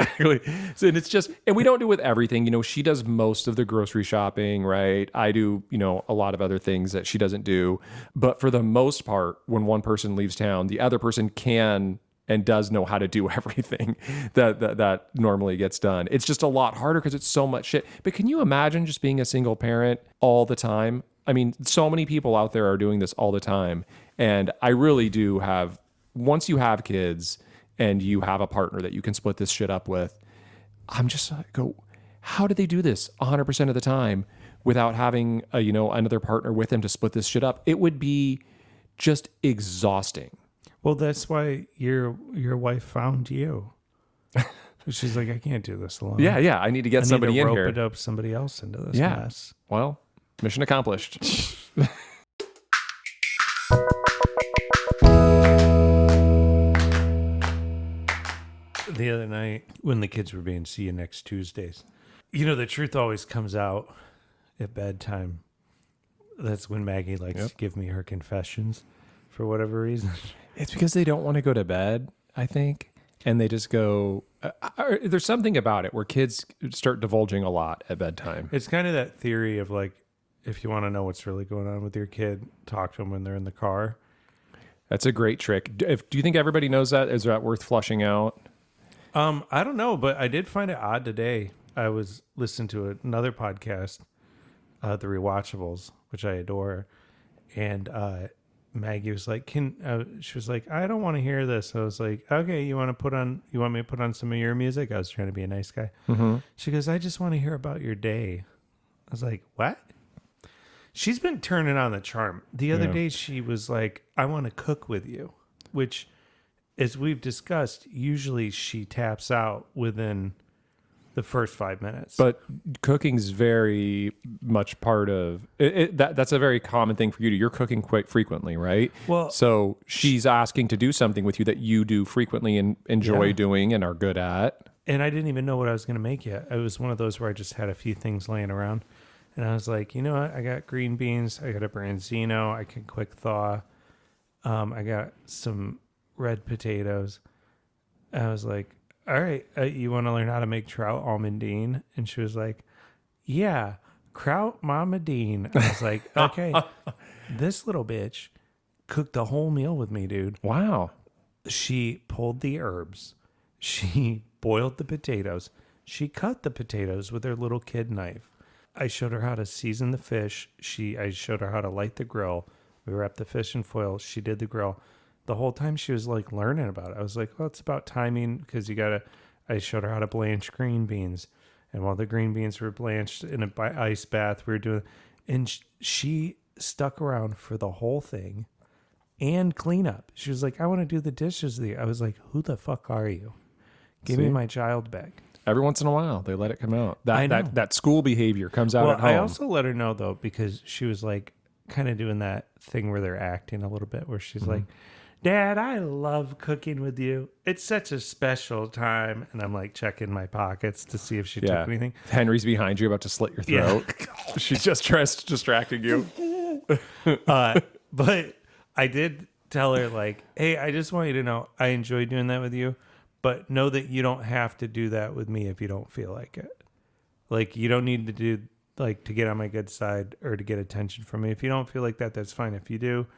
Speaker 2: and it's just, and we don't do it with everything. She does most of the grocery shopping, right? I do, a lot of other things that she doesn't do. But for the most part, when one person leaves town, the other person can and does know how to do everything that normally gets done. It's just a lot harder because it's so much shit. But can you imagine just being a single parent all the time? I mean, so many people out there are doing this all the time. And I really do have, once you have kids and you have a partner that you can split this shit up with, I'm just like, how do they do this 100% of the time without having another partner with them to split this shit up? It would be just exhausting.
Speaker 1: Well, that's why your wife found you. She's like, I can't do this alone.
Speaker 2: Yeah. I need to get somebody in here.
Speaker 1: Rope it up somebody else into this mess.
Speaker 2: Well, mission accomplished.
Speaker 1: The other night when the kids were being see you next Tuesdays, the truth always comes out at bedtime. That's when Maggie likes to give me her confessions for whatever reason.
Speaker 2: It's because they don't want to go to bed, I think. And they just go, there's something about it where kids start divulging a lot at bedtime.
Speaker 1: It's kind of that theory of like, if you want to know what's really going on with your kid, talk to them when they're in the car.
Speaker 2: That's a great trick. Do you think everybody knows that? Is that worth flushing out?
Speaker 1: I don't know, but I did find it odd today. I was listening to another podcast, The Rewatchables, which I adore. And Maggie was like, she was like, I don't want to hear this. I was like, okay, you want me to put on some of your music? I was trying to be a nice guy.
Speaker 2: Mm-hmm.
Speaker 1: She goes, I just want to hear about your day. I was like, what? She's been turning on the charm. The other day she was like, I want to cook with you, which, as we've discussed, usually she taps out within the first 5 minutes.
Speaker 2: But cooking's very much part of it. That's a very common thing for you to. You're cooking quite frequently, right?
Speaker 1: Well,
Speaker 2: so she's asking to do something with you that you do frequently and enjoy doing and are good at.
Speaker 1: And I didn't even know what I was going to make yet. It was one of those where I just had a few things laying around. And I was like, you know what? I got green beans. I got a branzino. I can quick thaw. I got some red potatoes. I was like, all right, you want to learn how to make trout almondine? And she was like, yeah, kraut mamadine. I was like, okay, this little bitch cooked a whole meal with me, dude.
Speaker 2: Wow. She
Speaker 1: pulled the herbs. She boiled the potatoes. She cut the potatoes with her little kid knife. I showed her how to season the fish. I showed her how to light the grill. We wrapped the fish in foil. She did the grill. The whole time she was like learning about it. I was like, well, it's about timing because I showed her how to blanch green beans. And while the green beans were blanched in an ice bath, we were doing, and she stuck around for the whole thing and cleanup. She was like, I want to do the dishes with you. I was like, who the fuck are you? Give me my child back.
Speaker 2: Every once in a while, they let it come out. That school behavior comes out at home.
Speaker 1: I also let her know, though, because she was like kind of doing that thing where they're acting a little bit, where she's like, Dad, I love cooking with you. It's such a special time. And I'm like checking my pockets to see if she took anything.
Speaker 2: Henry's behind you about to slit your throat. Yeah. She's just distracting you.
Speaker 1: But I did tell her, like, hey, I just want you to know I enjoy doing that with you. But know that you don't have to do that with me if you don't feel like it. Like, you don't need to do, like, to get on my good side or to get attention from me. If you don't feel like that, that's fine. If you do,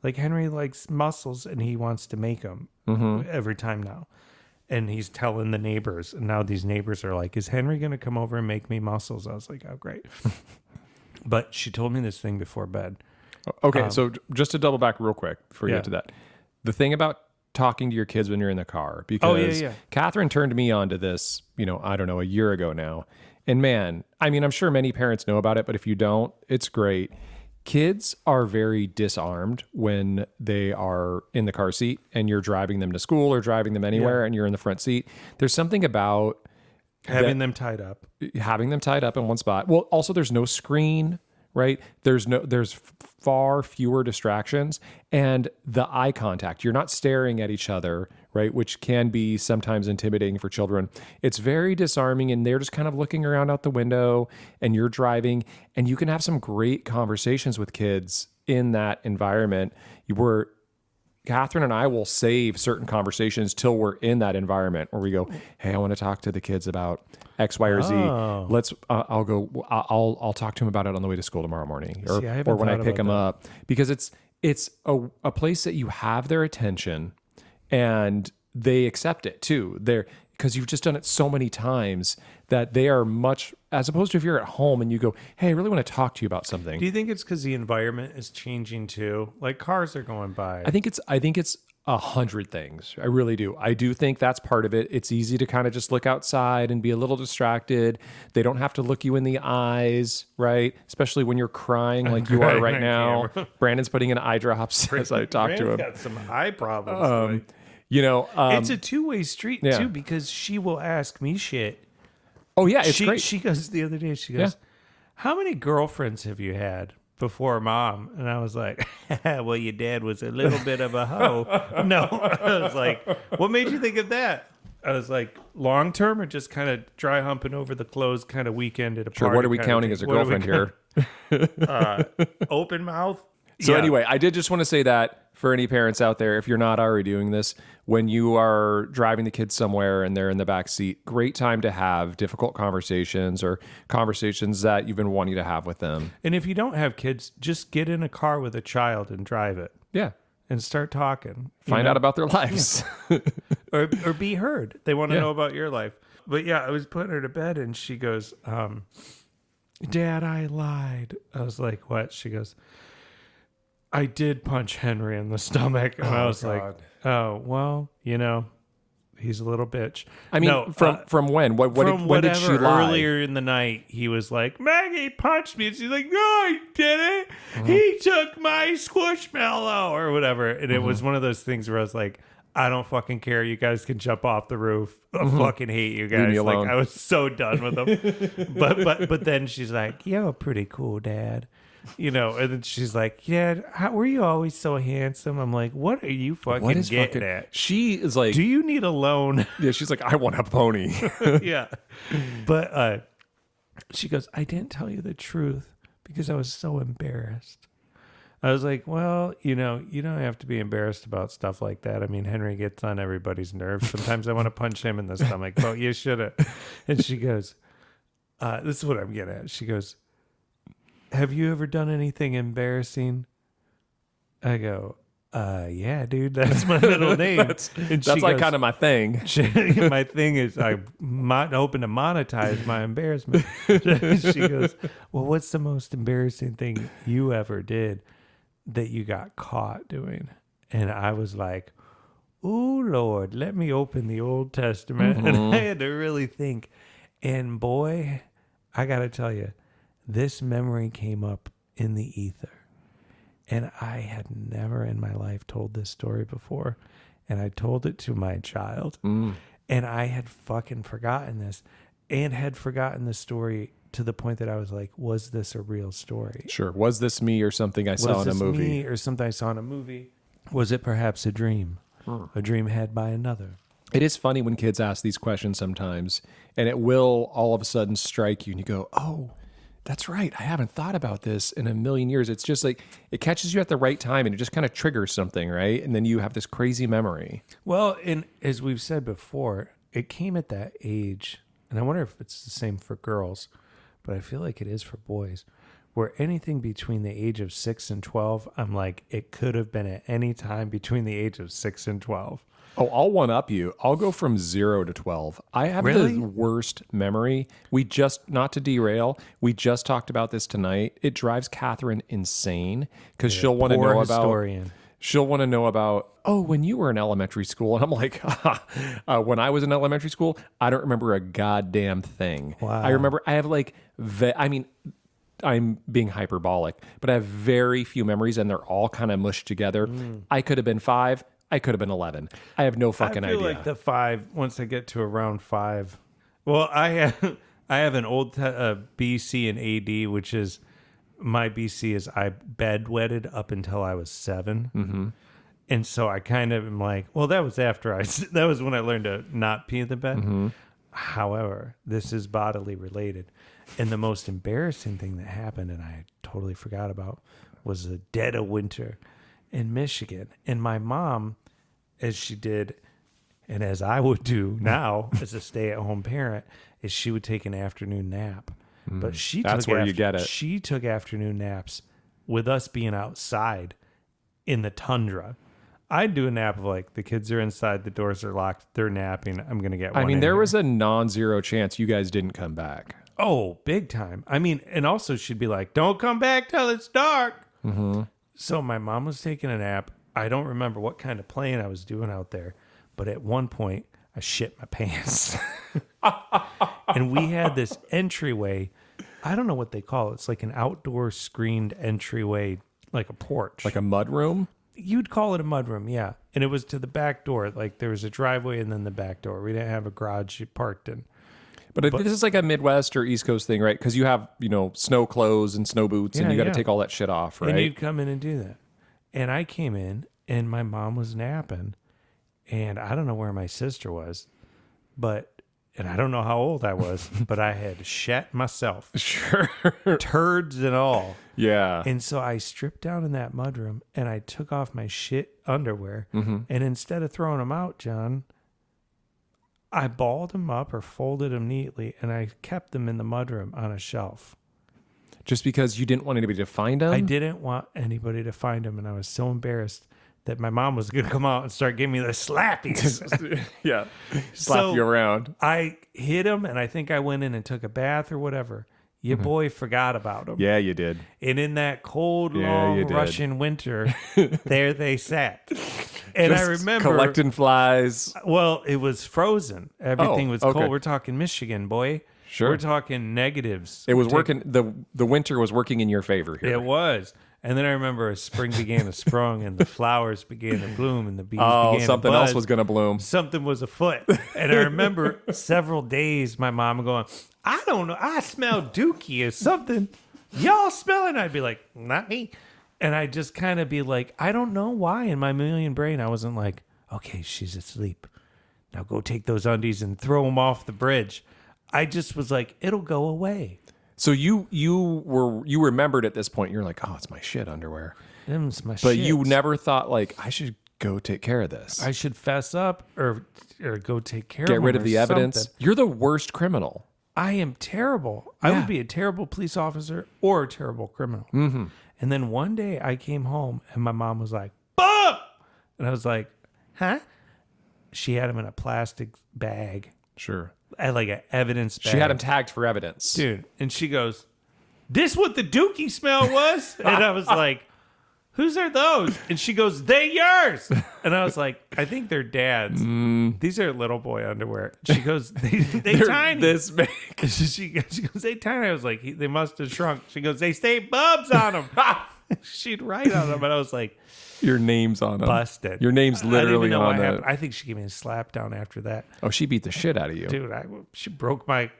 Speaker 1: Like Henry likes mussels and he wants to make them every time now. And he's telling the neighbors. And now these neighbors are like, is Henry going to come over and make me mussels? I was like, oh, great. But she told me this thing before bed.
Speaker 2: Okay, so just to double back real quick before you get to that. The thing about talking to your kids when you're in the car, because Catherine turned me on to this, I don't know, a year ago now. And man, I mean, I'm sure many parents know about it, but if you don't, it's great. Kids are very disarmed when they are in the car seat and you're driving them to school or driving them anywhere and you're in the front seat. There's something about
Speaker 1: having them tied up
Speaker 2: in one spot. Well, also there's no screen, right? There's far fewer distractions, and the eye contact. You're not staring at each other, right? Which can be sometimes intimidating for children. It's very disarming, and they're just kind of looking around out the window, and you're driving, and you can have some great conversations with kids in that environment. Catherine and I will save certain conversations till we're in that environment where we go, hey, I want to talk to the kids about X, Y, or Z. I'll talk to him about it on the way to school tomorrow morning, or when I pick him up, because it's a place that you have their attention and they accept it too. Because you've just done it so many times that they are much, as opposed to if you're at home and you go, hey, I really want to talk to you about something.
Speaker 1: Do you think it's because the environment is changing too? Like cars are going by.
Speaker 2: I think it's 100 things. I really do. I do think that's part of it. It's easy to kind of just look outside and be a little distracted. They don't have to look you in the eyes, right? Especially when you're crying like you are right now. Brandon's putting in eye drops as I talk to him.
Speaker 1: Got some eye problems.
Speaker 2: It's
Speaker 1: a two-way street too, because she will ask me shit.
Speaker 2: Oh yeah, it's great.
Speaker 1: She goes the other day, how many girlfriends have you had before Mom? And I was like, well, your dad was a little bit of a hoe. No. I was like, what made you think of that? I was like, long term or just kind of dry humping over the clothes kind of weekend at a party?
Speaker 2: Sure, what are we counting as a girlfriend here?
Speaker 1: Open mouth.
Speaker 2: So anyway, I did just want to say that for any parents out there, if you're not already doing this, when you are driving the kids somewhere and they're in the back seat, great time to have difficult conversations or conversations that you've been wanting to have with them.
Speaker 1: And if you don't have kids, just get in a car with a child and drive it.
Speaker 2: Yeah.
Speaker 1: And start talking.
Speaker 2: Find out about their lives.
Speaker 1: Yeah. or be heard. They want to know about your life. But yeah, I was putting her to bed and she goes, Dad, I lied. I was like, what? She goes, I did punch Henry in the stomach. And I was like, oh, well, he's a little bitch.
Speaker 2: I mean, from when? When did she lie?
Speaker 1: Earlier in the night, he was like, Maggie punched me. And she's like, no, I didn't. He took my squishmallow or whatever. And it was one of those things where I was like, I don't fucking care. You guys can jump off the roof. I fucking hate you guys.
Speaker 2: Leave me alone.
Speaker 1: Like, I was so done with them. but then she's like, you're pretty cool, Dad. And then she's like, yeah, how were you always so handsome? I'm like, what are you fucking getting at?
Speaker 2: She is like,
Speaker 1: do you need a loan?
Speaker 2: Yeah, she's like, I want a pony.
Speaker 1: Yeah. But she goes, I didn't tell you the truth because I was so embarrassed. I was like, well, you don't have to be embarrassed about stuff like that. I mean, Henry gets on everybody's nerves. Sometimes I want to punch him in the stomach, but you shouldn't. And she goes, this is what I'm getting at. She goes, have you ever done anything embarrassing? I go, yeah, dude, that's my middle name.
Speaker 2: That's like kind of my thing.
Speaker 1: My thing is I'm hoping to monetize my embarrassment. She goes, well, what's the most embarrassing thing you ever did that you got caught doing? And I was like, oh, Lord, let me open the Old Testament. And I had to really think. And boy, I got to tell you, this memory came up in the ether. And I had never in my life told this story before. And I told it to my child. And I had fucking forgotten this. And had forgotten the story to the point that I was like, was this a real story?
Speaker 2: Sure. Was this me or something I saw in a movie?
Speaker 1: Was this me or something I saw in a movie? Was it perhaps a dream? A dream had by another?
Speaker 2: It is funny when kids ask these questions sometimes. And it will all of a sudden strike you. And you go, oh, that's right. I haven't thought about this in a million years. It's just like it catches you at the right time and it just kind of triggers something, right? And then you have this crazy memory.
Speaker 1: Well, and as we've said before, it came at that age, and I wonder if it's the same for girls, but I feel like it is for boys, where anything between the age of 6 and 12, I'm like, it could have been at any time between the age of 6 and 12.
Speaker 2: Oh, I'll one up you. I'll go from 0 to 12. I have
Speaker 1: Really?
Speaker 2: the worst memory. Not to derail, we just talked about this tonight. It drives Catherine insane because she'll want to know
Speaker 1: historian.
Speaker 2: She'll want to know about, oh, when you were in elementary school. And I'm like, when I was in elementary school, I don't remember a goddamn thing.
Speaker 1: Wow.
Speaker 2: I remember, I have like, I'm being hyperbolic, but I have very few memories and they're all kind of mushed together. I could have been 5. I could have been 11. I have no fucking idea.
Speaker 1: I feel like the 5, once I get to around 5. Well, I have an old BC and AD, which is, my BC is I bedwetted up until I was 7.
Speaker 2: Mm-hmm.
Speaker 1: And so I kind of am like, well, that was that was when I learned to not pee in the bed.
Speaker 2: Mm-hmm.
Speaker 1: However, this is bodily related. And the most embarrassing thing that happened, and I totally forgot about, was the dead of winter in Michigan. And my mom, as she did, and as I would do now as a stay-at-home parent, is she would take an afternoon nap. But
Speaker 2: That's where you get it.
Speaker 1: She took afternoon naps with us being outside in the tundra. I'd do a nap of like, the kids are inside, the doors are locked, they're napping, I'm going to get one.
Speaker 2: I mean, there was a non-zero chance you guys didn't come back.
Speaker 1: Oh, big time. I mean, and also she'd be like, don't come back till it's dark.
Speaker 2: Mm-hmm.
Speaker 1: So my mom was taking a nap. I don't remember what kind of playing I was doing out there, but at one point I shit my pants. And we had this entryway. I don't know what they call it. It's like an outdoor screened entryway, like a porch.
Speaker 2: Like a mud room?
Speaker 1: You'd call it a mudroom, yeah. And it was to the back door. Like there was a driveway and then the back door. We didn't have a garage you parked in.
Speaker 2: But this is like a Midwest or East Coast thing, right? Because you have, snow clothes and snow boots and you got to take all that shit off, right?
Speaker 1: And you'd come in and do that. And I came in and my mom was napping. And I don't know where my sister was, and I don't know how old I was, but I had shat myself.
Speaker 2: Sure.
Speaker 1: Turds and all.
Speaker 2: Yeah.
Speaker 1: And so I stripped down in that mudroom and I took off my shit underwear.
Speaker 2: Mm-hmm.
Speaker 1: And instead of throwing them out, John, I balled them up or folded them neatly and I kept them in the mudroom on a shelf.
Speaker 2: Just because you didn't want anybody to find them?
Speaker 1: I didn't want anybody to find them. And I was so embarrassed that my mom was going to come out and start giving me the slappies.
Speaker 2: Yeah. Slap you around.
Speaker 1: I hid him, and I think I went in and took a bath or whatever. Your boy forgot about him.
Speaker 2: Yeah, you did.
Speaker 1: And in that cold, long Russian winter, there they sat. And
Speaker 2: just
Speaker 1: I remember
Speaker 2: collecting flies.
Speaker 1: Well, it was frozen. Everything was
Speaker 2: okay.
Speaker 1: cold. We're talking Michigan, boy.
Speaker 2: Sure.
Speaker 1: We're talking negatives.
Speaker 2: It was working. The winter was working in your favor here.
Speaker 1: It was. And then I remember as spring began to sprung and the flowers began to bloom and the bees began to
Speaker 2: something
Speaker 1: buzz.
Speaker 2: else was going to bloom.
Speaker 1: Something was afoot. And I remember several days my mom going, I don't know, I smell dookie or something. Y'all smell it? And I'd be like, not me. And I'd just kind of be like, I don't know why in my million brain I wasn't like, okay, she's asleep. Now go take those undies and throw them off the bridge. I just was like, it'll go away.
Speaker 2: So you remembered at this point. You're like, oh, it's my shit underwear.
Speaker 1: Them's my
Speaker 2: But
Speaker 1: shits.
Speaker 2: you never thought like I should go take care of this.
Speaker 1: I should fess up or go take care of
Speaker 2: Get
Speaker 1: them
Speaker 2: rid of
Speaker 1: or
Speaker 2: the evidence.
Speaker 1: something.
Speaker 2: You're the worst criminal.
Speaker 1: I am terrible. I
Speaker 2: Yeah.
Speaker 1: would be a terrible police officer or a terrible criminal.
Speaker 2: Mm-hmm.
Speaker 1: And then one day I came home and my mom was like, "Bob!" And I was like, huh? She had him in a plastic bag.
Speaker 2: Sure.
Speaker 1: Like an evidence bag.
Speaker 2: She had him tagged for evidence.
Speaker 1: Dude. And she goes, this what the dookie smell was? And I was like, whose are those? And she goes, they yours. And I was like, I think they're dad's. These are little boy underwear. She goes, they tiny.
Speaker 2: This big.
Speaker 1: She goes, they tiny. I was like, they must have shrunk. She goes, they say bubs on them. She'd write on them. And I was like,
Speaker 2: Your name's on them.
Speaker 1: busted.
Speaker 2: Your name's
Speaker 1: I didn't even
Speaker 2: literally
Speaker 1: know
Speaker 2: on
Speaker 1: what
Speaker 2: it.
Speaker 1: happened. I think she gave me a slap down after that.
Speaker 2: Oh, she beat the shit out of you.
Speaker 1: Dude, she broke my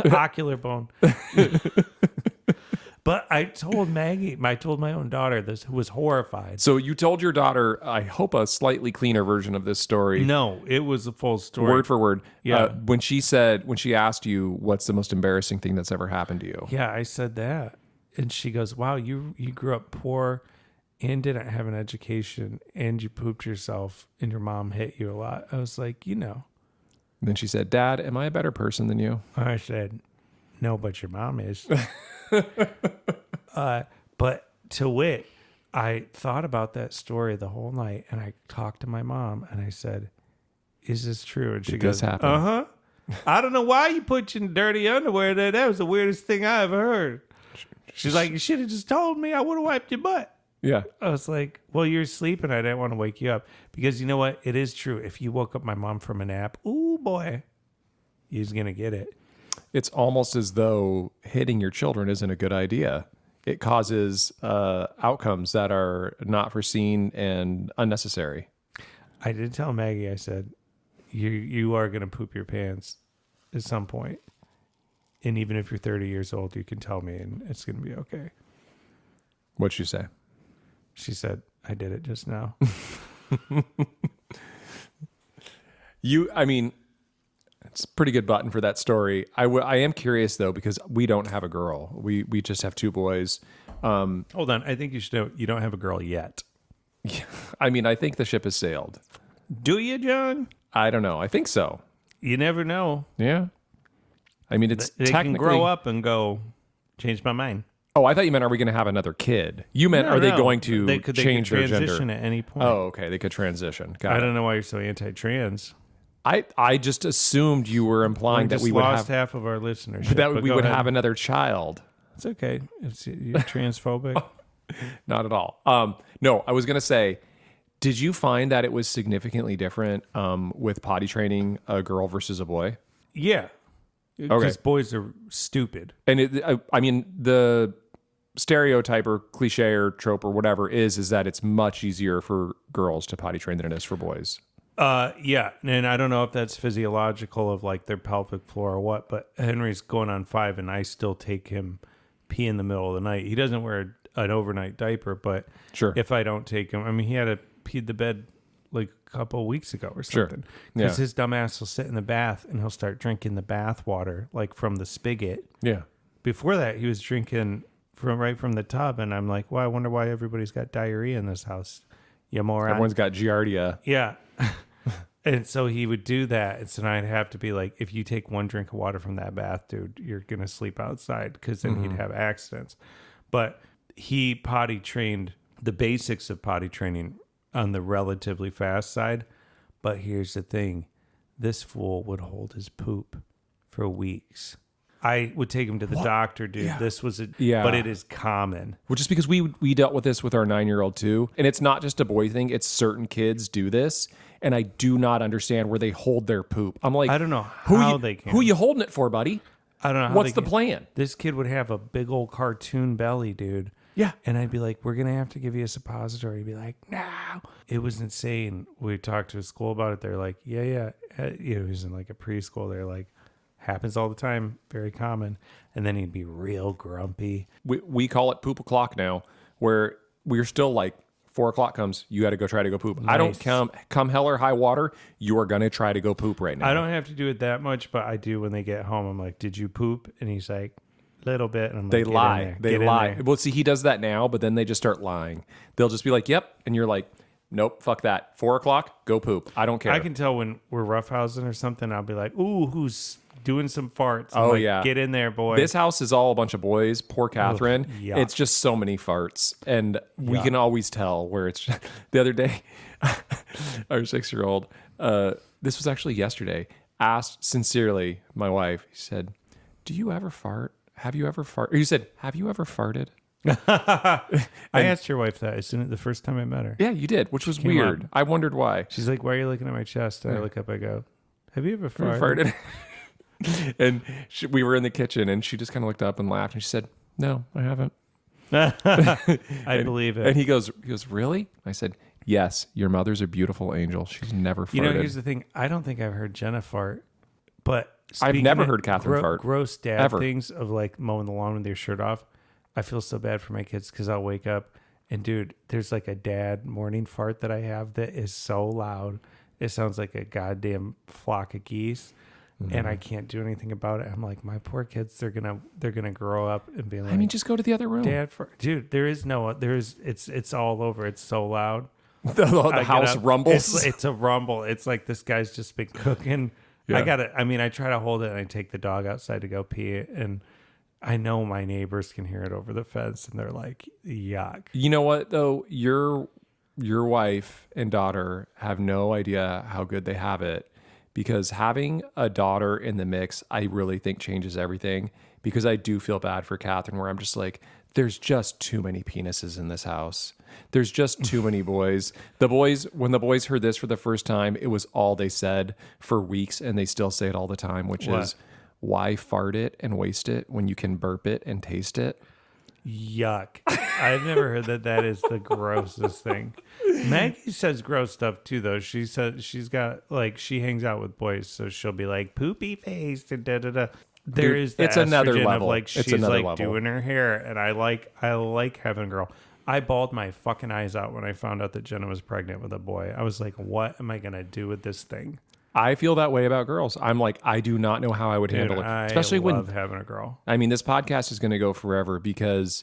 Speaker 1: ocular bone. But I told Maggie, I told my own daughter this, who was horrified.
Speaker 2: So you told your daughter, I hope a slightly cleaner version of this story.
Speaker 1: No, it was a full story.
Speaker 2: Word for word.
Speaker 1: Yeah.
Speaker 2: When she asked you, what's the most embarrassing thing that's ever happened to you?
Speaker 1: Yeah, I said that. And she goes, wow, you grew up poor and didn't have an education and you pooped yourself and your mom hit you a lot. I was like,
Speaker 2: And then she said, Dad, am I a better person than you?
Speaker 1: I said, no, but your mom is. But to wit, I thought about that story the whole night, and I talked to my mom, and I said, "Is this true?" And she goes,
Speaker 2: happen.
Speaker 1: "Uh-huh. I don't know why you put your dirty underwear there. That was the weirdest thing I ever heard." She's like, "You should have just told me. I would have wiped your butt."
Speaker 2: Yeah.
Speaker 1: I was like, "Well, you're sleeping. I didn't want to wake you up." Because you know what? It is true. If you woke up my mom from a nap, ooh, boy, he's going to get it.
Speaker 2: It's almost as though hitting your children isn't a good idea. It causes outcomes that are not foreseen and unnecessary.
Speaker 1: I did tell Maggie, I said, you are going to poop your pants at some point. And even if you're 30 years old, you can tell me and it's going to be okay.
Speaker 2: What'd she say?
Speaker 1: She said, "I did it just now."
Speaker 2: It's a pretty good button for that story. I am curious though, because we don't have a girl. We just have two boys.
Speaker 1: Hold on. I think you should know you don't have a girl yet.
Speaker 2: I mean, I think the ship has sailed.
Speaker 1: Do you, John?
Speaker 2: I don't know. I think so.
Speaker 1: You never know.
Speaker 2: Yeah. I mean, it's
Speaker 1: They
Speaker 2: technically...
Speaker 1: can grow up and go, change my mind.
Speaker 2: Oh, I thought you meant, are we going to have another kid? You meant, are they going to change their gender?
Speaker 1: Transition at any point.
Speaker 2: Oh, okay. They could transition. Got
Speaker 1: I
Speaker 2: it.
Speaker 1: don't know why you're so anti-trans.
Speaker 2: I just assumed you were implying that we would
Speaker 1: lost
Speaker 2: have
Speaker 1: half of our listeners.
Speaker 2: that we would have another child.
Speaker 1: It's okay. You're transphobic.
Speaker 2: Not at all. No, I was going to say, did you find that it was significantly different with potty training a girl versus a boy?
Speaker 1: Yeah. Because boys are stupid.
Speaker 2: And the stereotype or cliche or trope or whatever is that it's much easier for girls to potty train than it is for boys.
Speaker 1: Yeah. And I don't know if that's physiological of like their pelvic floor or what, but Henry's going on 5 and I still take him pee in the middle of the night. He doesn't wear an overnight diaper, but
Speaker 2: sure,
Speaker 1: if I don't take him, I mean, he had to pee the bed like a couple of weeks ago or something. Because his dumb ass will sit in the bath and he'll start drinking the bath water like from the spigot.
Speaker 2: Yeah.
Speaker 1: Before that, he was drinking right from the tub, and I'm like, well, I wonder why everybody's got diarrhea in this house. You moron.
Speaker 2: Everyone's got giardia.
Speaker 1: Yeah. And so he would do that. And so I'd have to be like, if you take one drink of water from that bath, dude, you're going to sleep outside, because then he'd have accidents. But he potty trained the basics of potty training on the relatively fast side. But here's the thing. This fool would hold his poop for weeks. I would take him to the doctor, dude.
Speaker 2: Yeah.
Speaker 1: This was
Speaker 2: Yeah.
Speaker 1: But it is common.
Speaker 2: Well, just because we dealt with this with our 9-year-old too. And it's not just a boy thing. It's certain kids do this. And I do not understand where they hold their poop. I'm like,
Speaker 1: I don't know how they can.
Speaker 2: Who you holding it for, buddy?
Speaker 1: I don't know how
Speaker 2: What's
Speaker 1: they
Speaker 2: the
Speaker 1: can.
Speaker 2: plan?
Speaker 1: This kid would have a big old cartoon belly, dude.
Speaker 2: Yeah.
Speaker 1: And I'd be like, we're going to have to give you a suppository. He'd be like, no. It was insane. We talked to his school about it. They're like, yeah. He was in like a preschool. They're like, happens all the time. Very common. And then he'd be real grumpy.
Speaker 2: We call it poop o'clock now, where we're still like, 4 o'clock comes, you got to go try to go poop.
Speaker 1: Nice.
Speaker 2: I don't come hell or high water, you are going to try to go poop right now.
Speaker 1: I don't have to do it that much, but I do when they get home. I'm like, did you poop? And he's like, little bit. And I'm
Speaker 2: They
Speaker 1: like,
Speaker 2: lie. They lie.
Speaker 1: there.
Speaker 2: Well, see, he does that now, but then they just start lying. They'll just be like, yep. And you're like, nope, fuck that. 4 o'clock, go poop. I don't care.
Speaker 1: I can tell when we're roughhousing or something. I'll be like, ooh, who's doing some farts? I'm
Speaker 2: Oh,
Speaker 1: like,
Speaker 2: yeah.
Speaker 1: Get in there, boy.
Speaker 2: This house is all a bunch of boys. Poor Catherine.
Speaker 1: yuck.
Speaker 2: It's just so many farts. And we can always tell where it's just... The other day, our 6-year-old, this was actually yesterday, asked sincerely my wife, he said, do you ever fart? Have you ever farted? He said, have you ever farted?
Speaker 1: I asked your wife that the first time I met her.
Speaker 2: Yeah, you did, which was
Speaker 1: came
Speaker 2: weird.
Speaker 1: up.
Speaker 2: I wondered why.
Speaker 1: She's like, why are you looking at my chest? And I look up, I go, have you ever farted?
Speaker 2: And we were in the kitchen, and she just kind of looked up and laughed, and she said, no, I haven't.
Speaker 1: I believe it.
Speaker 2: And he goes, really? I said, yes, your mother's a beautiful angel. She's never farted.
Speaker 1: You know, here's the thing. I don't think I've heard Jenna fart, but
Speaker 2: I've
Speaker 1: speaking
Speaker 2: never
Speaker 1: of
Speaker 2: heard Catherine fart.
Speaker 1: Gross dad
Speaker 2: Ever.
Speaker 1: things of like mowing the lawn with their shirt off. I feel so bad for my kids because I'll wake up and dude, there's like a dad morning fart that I have that is so loud. It sounds like a goddamn flock of geese. And I can't do anything about it. I'm like, my poor kids, they're gonna grow up and be like,
Speaker 2: I mean, just go to the other room.
Speaker 1: Dad, dude, it's all over. It's so loud.
Speaker 2: The house rumbles.
Speaker 1: It's a rumble. It's like this guy's just been cooking.
Speaker 2: Yeah.
Speaker 1: I try to hold it and I take the dog outside to go pee, and I know my neighbors can hear it over the fence, and they're like, yuck.
Speaker 2: You know what, though? Your wife and daughter have no idea how good they have it, because having a daughter in the mix, I really think changes everything, because I do feel bad for Catherine, where I'm just like, there's just too many penises in this house. There's just too many boys. When the boys heard this for the first time, it was all they said for weeks, and they still say it all the time, which is, why fart it and waste it when you can burp it and taste it?
Speaker 1: Yuck. I've never heard that is the grossest thing. Maggie says gross stuff too, though. She says she hangs out with boys, so she'll be like, poopy face and da da da. There is the
Speaker 2: it's another
Speaker 1: estrogen
Speaker 2: level.
Speaker 1: of like she's like doing her hair, and I like having a girl. I bawled my fucking eyes out when I found out that Jenna was pregnant with a boy. I was like, what am I gonna do with this thing?
Speaker 2: I feel that way about girls. I'm like, I do not know how I would handle it. Especially
Speaker 1: I love having a girl.
Speaker 2: I mean, this podcast is going to go forever, because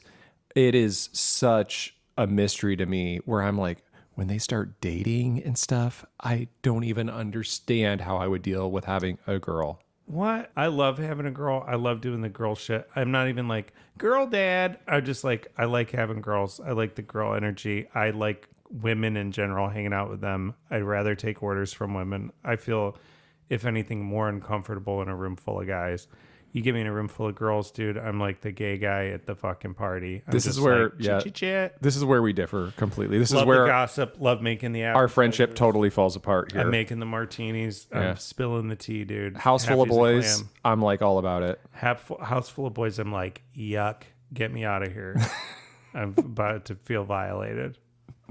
Speaker 2: it is such a mystery to me, where I'm like, when they start dating and stuff, I don't even understand how I would deal with having a girl.
Speaker 1: What? I love having a girl. I love doing the girl shit. I'm not even like, girl dad. I'm just like, I like having girls. I like the girl energy. I like women in general, hanging out with them. I'd rather take orders from women. I feel, if anything, more uncomfortable in a room full of guys. You get me in a room full of girls, dude, I'm like the gay guy at the fucking party.
Speaker 2: This is where, this is where we differ completely. This
Speaker 1: love
Speaker 2: is where
Speaker 1: the gossip, love making the
Speaker 2: our friendship totally falls apart here.
Speaker 1: I'm making the martinis. I'm spilling the tea, dude.
Speaker 2: House full of boys, I'm like all about it.
Speaker 1: House full of boys, I'm like, yuck, get me out of here. I'm about to feel violated.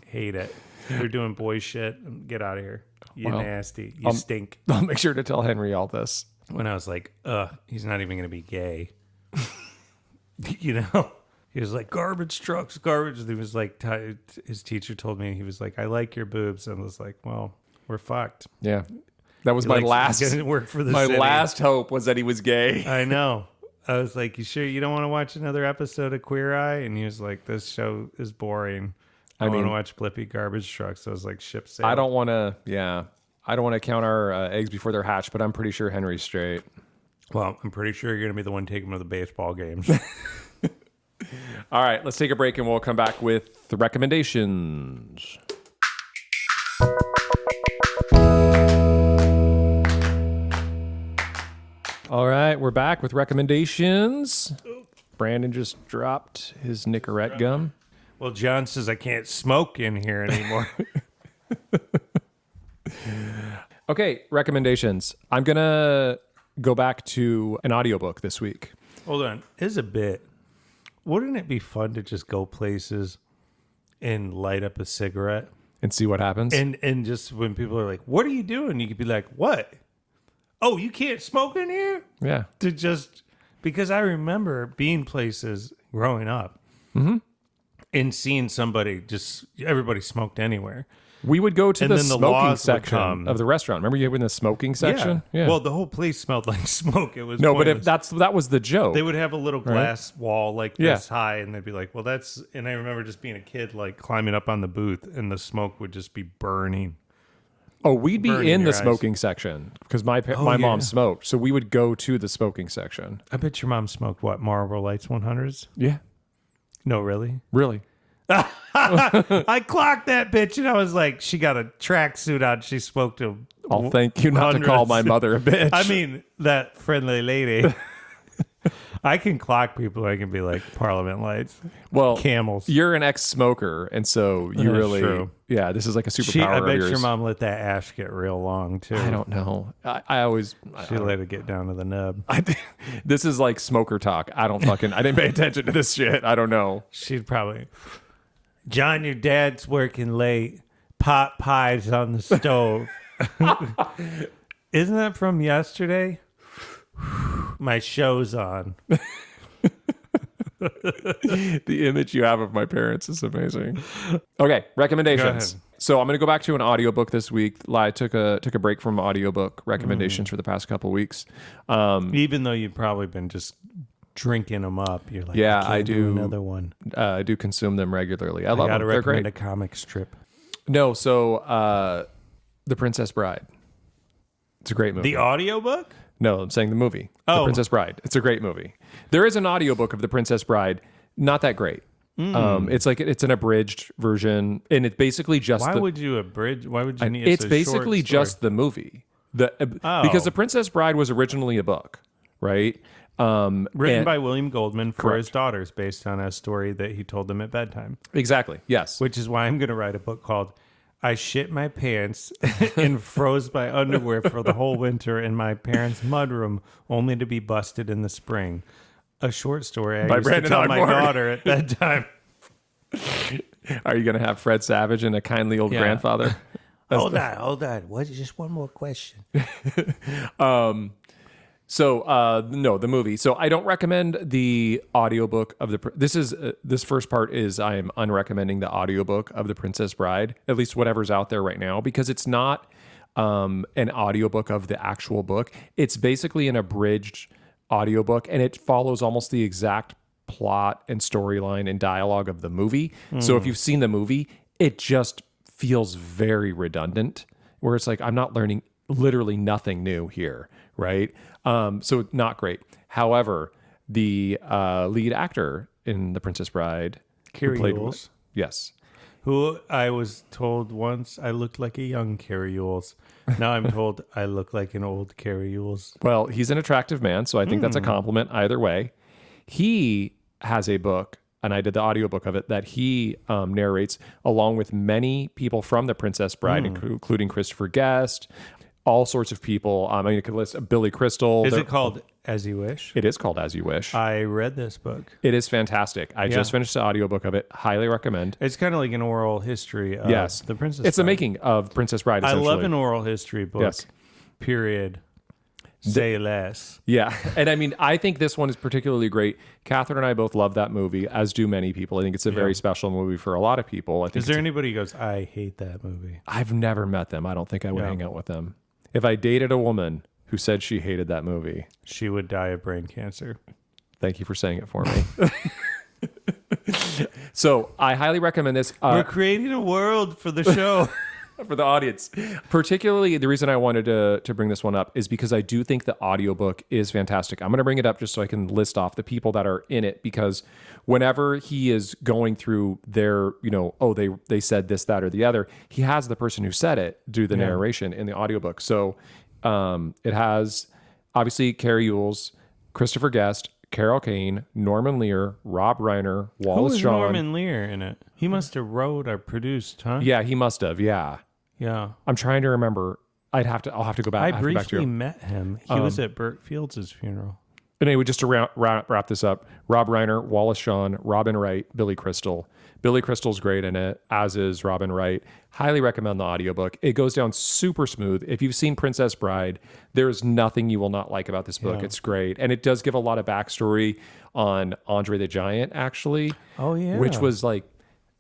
Speaker 1: Hate it. They're doing boy shit. Get out of here. You nasty. You stink.
Speaker 2: I'll make sure to tell Henry all this.
Speaker 1: When I was like, he's not even going to be gay. You know? He was like, garbage trucks, garbage. He was like, his teacher told me, he was like, I like your boobs. And I was like, well, we're fucked.
Speaker 2: Yeah. That was my last.
Speaker 1: Didn't work for the
Speaker 2: my
Speaker 1: city.
Speaker 2: last hope was that he was gay.
Speaker 1: I know. I was like, you sure you don't want to watch another episode of Queer Eye? And he was like, this show is boring. I want to watch Blippy Garbage Trucks. I was like, ship sail.
Speaker 2: I don't want to count our eggs before they're hatched, but I'm pretty sure Henry's straight.
Speaker 1: Well, I'm pretty sure you're going to be the one taking him to the baseball games.
Speaker 2: All right, let's take a break and we'll come back with the recommendations. All right, we're back with recommendations. Brandon just dropped his Nicorette gum.
Speaker 1: Well, John says I can't smoke in here anymore.
Speaker 2: Okay, recommendations. I'm going to go back to an audiobook this week.
Speaker 1: Hold on. Here's a bit. Wouldn't it be fun to just go places and light up a cigarette?
Speaker 2: And see what happens?
Speaker 1: And just when people are like, what are you doing? You could be like, what? Oh, you can't smoke in here?
Speaker 2: Yeah.
Speaker 1: Because I remember being places growing up. Mm-hmm. And seeing everybody smoked anywhere.
Speaker 2: We would go to the smoking section of the restaurant. Remember you were in the smoking section?
Speaker 1: Yeah. Well, the whole place smelled like smoke. It was
Speaker 2: pointless. But that was the joke.
Speaker 1: They would have a little glass wall like this high, and they'd be like, well, that's... And I remember just being a kid, like climbing up on the booth, and the smoke would just be burning.
Speaker 2: Oh, we'd be in the smoking section because my mom smoked. So we would go to the smoking section.
Speaker 1: I bet your mom smoked, what, Marlboro Lights 100s?
Speaker 2: Yeah.
Speaker 1: No, really?
Speaker 2: Really?
Speaker 1: I clocked that bitch, and I was like, she got a tracksuit on. She smoked a...
Speaker 2: I'll thank you not to call my mother a bitch.
Speaker 1: I mean, that friendly lady. I can clock people. I can be like, Parliament Lights.
Speaker 2: Well,
Speaker 1: Camels.
Speaker 2: You're an ex-smoker, and so you really... True. Yeah, this is like a superpower
Speaker 1: I bet your mom let that ash get real long, too.
Speaker 2: I don't know.
Speaker 1: She let it get down to the nub.
Speaker 2: This is like smoker talk. I didn't pay attention to this shit. I don't know.
Speaker 1: She'd probably... John, your dad's working late. Pot pies on the stove. Isn't that from yesterday? My show's on.
Speaker 2: The image you have of my parents is amazing. Okay, recommendations. So I'm going to go back to an audiobook this week. I took a break from audiobook recommendations for the past couple weeks.
Speaker 1: Even though you've probably been just drinking them up, you're like,
Speaker 2: yeah,
Speaker 1: I do another one.
Speaker 2: I do consume them regularly. I love them.
Speaker 1: Gotta
Speaker 2: They're
Speaker 1: recommend
Speaker 2: great.
Speaker 1: a comic strip.
Speaker 2: No, so The Princess Bride. It's a great movie.
Speaker 1: The audiobook?
Speaker 2: No, I'm saying the movie, The Princess Bride. It's a great movie. There is an audiobook of The Princess Bride, not that great. It's an abridged version, and it's basically just.
Speaker 1: Why would you abridge? Why would you need?
Speaker 2: It's basically just the movie. Because The Princess Bride was originally a book, right?
Speaker 1: Written by William Goldman for his daughters, based on a story that he told them at bedtime.
Speaker 2: Exactly. Yes.
Speaker 1: Which is why I'm going to write a book called "I Shit My Pants and Froze My Underwear for the Whole Winter in My Parents' Mudroom, Only to Be Busted in the Spring." A short story I used to tell my daughter at bedtime.
Speaker 2: Are you going to have Fred Savage and a kindly old grandfather?
Speaker 1: Hold on. What? Just one more question.
Speaker 2: No, the movie. So I don't recommend the audiobook of this first part is I am unrecommending the audiobook of The Princess Bride, at least whatever's out there right now, because it's not an audiobook of the actual book. It's basically an abridged audiobook, and it follows almost the exact plot and storyline and dialogue of the movie. So if you've seen the movie, it just feels very redundant, where it's like, I'm not learning literally nothing new here, right? So not great. However, the lead actor in The Princess Bride,
Speaker 1: Carrie Yules.
Speaker 2: Yes.
Speaker 1: Who I was told once I looked like a young Carrie Yules. Now I'm told I look like an old Carrie Yules.
Speaker 2: Well, he's an attractive man, so I think that's a compliment either way. He has a book, and I did the audiobook of it, that he narrates along with many people from The Princess Bride, including Christopher Guest, all sorts of people. I mean, you could list Billy Crystal.
Speaker 1: Is it called As You Wish?
Speaker 2: It is called As You Wish.
Speaker 1: I read this book.
Speaker 2: It is fantastic. I just finished the audiobook of it. Highly recommend.
Speaker 1: It's kind of like an oral history of The Princess Bride.
Speaker 2: It's the making of Princess Bride, essentially.
Speaker 1: I love an oral history book.
Speaker 2: Yes.
Speaker 1: Period. Say less.
Speaker 2: Yeah. And I mean, I think this one is particularly great. Catherine and I both love that movie, as do many people. I think it's a very special movie for a lot of people. I think
Speaker 1: Is there anybody who goes, I hate that movie?
Speaker 2: I've never met them. I don't think I would hang out with them. If I dated a woman who said she hated that movie,
Speaker 1: she would die of brain cancer.
Speaker 2: Thank you for saying it for me. So I highly recommend this.
Speaker 1: We're creating a world for the show.
Speaker 2: For the audience. Particularly, the reason I wanted to bring this one up is because I do think the audiobook is fantastic. I'm going to bring it up just so I can list off the people that are in it, because whenever he is going through their, they said this, that, or the other, he has the person who said it do the narration in the audiobook. So it has, obviously, Carrie Yules, Christopher Guest, Carol Kane, Norman Lear, Rob Reiner, Wallace Shawn.
Speaker 1: Who was Norman Lear in it? He must have wrote or produced, huh?
Speaker 2: Yeah, he must have. Yeah.
Speaker 1: Yeah.
Speaker 2: I'm trying to remember. I'll have to go back.
Speaker 1: I briefly met him. He was at Burt Fields' funeral.
Speaker 2: But anyway, just to wrap this up, Rob Reiner, Wallace Shawn, Robin Wright, Billy Crystal. Billy Crystal's great in it, as is Robin Wright. Highly recommend the audiobook. It goes down super smooth. If you've seen Princess Bride, there's nothing you will not like about this book. It's great. And it does give a lot of backstory on Andre the Giant, actually.
Speaker 1: Oh, yeah.
Speaker 2: Which was like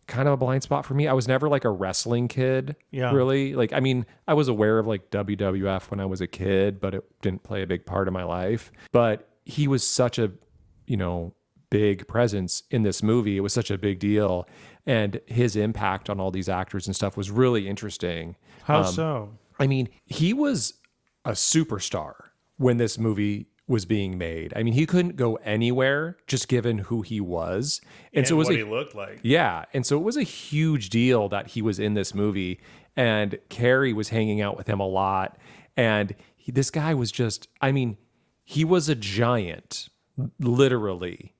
Speaker 2: kind of a blind spot for me. I was never like a wrestling kid, really. Like, I mean, I was aware of like WWF when I was a kid, but it didn't play a big part of my life. But he was such a, big presence in this movie. It was such a big deal. And his impact on all these actors and stuff was really interesting.
Speaker 1: How so?
Speaker 2: I mean, he was a superstar when this movie was being made. I mean, he couldn't go anywhere just given who he was. And so it was
Speaker 1: what he looked like.
Speaker 2: Yeah. And so it was a huge deal that he was in this movie, and Carrie was hanging out with him a lot. And this guy was just, I mean, he was a giant, literally.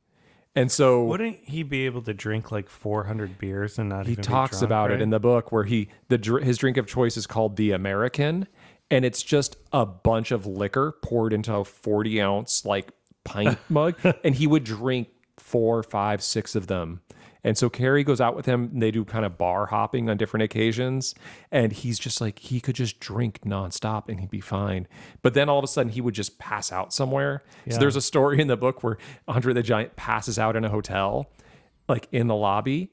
Speaker 2: And so
Speaker 1: wouldn't he be able to drink like 400 beers and not even be drunk? He
Speaker 2: talks about it in the book, where his drink of choice is called the American, and it's just a bunch of liquor poured into a 40-ounce like pint mug, and he would drink 4, 5, 6 of them. And so Carrie goes out with him, and they do kind of bar hopping on different occasions. And he's just like, he could just drink nonstop and he'd be fine. But then all of a sudden he would just pass out somewhere. Yeah. So there's a story in the book where Andre the Giant passes out in a hotel, like in the lobby.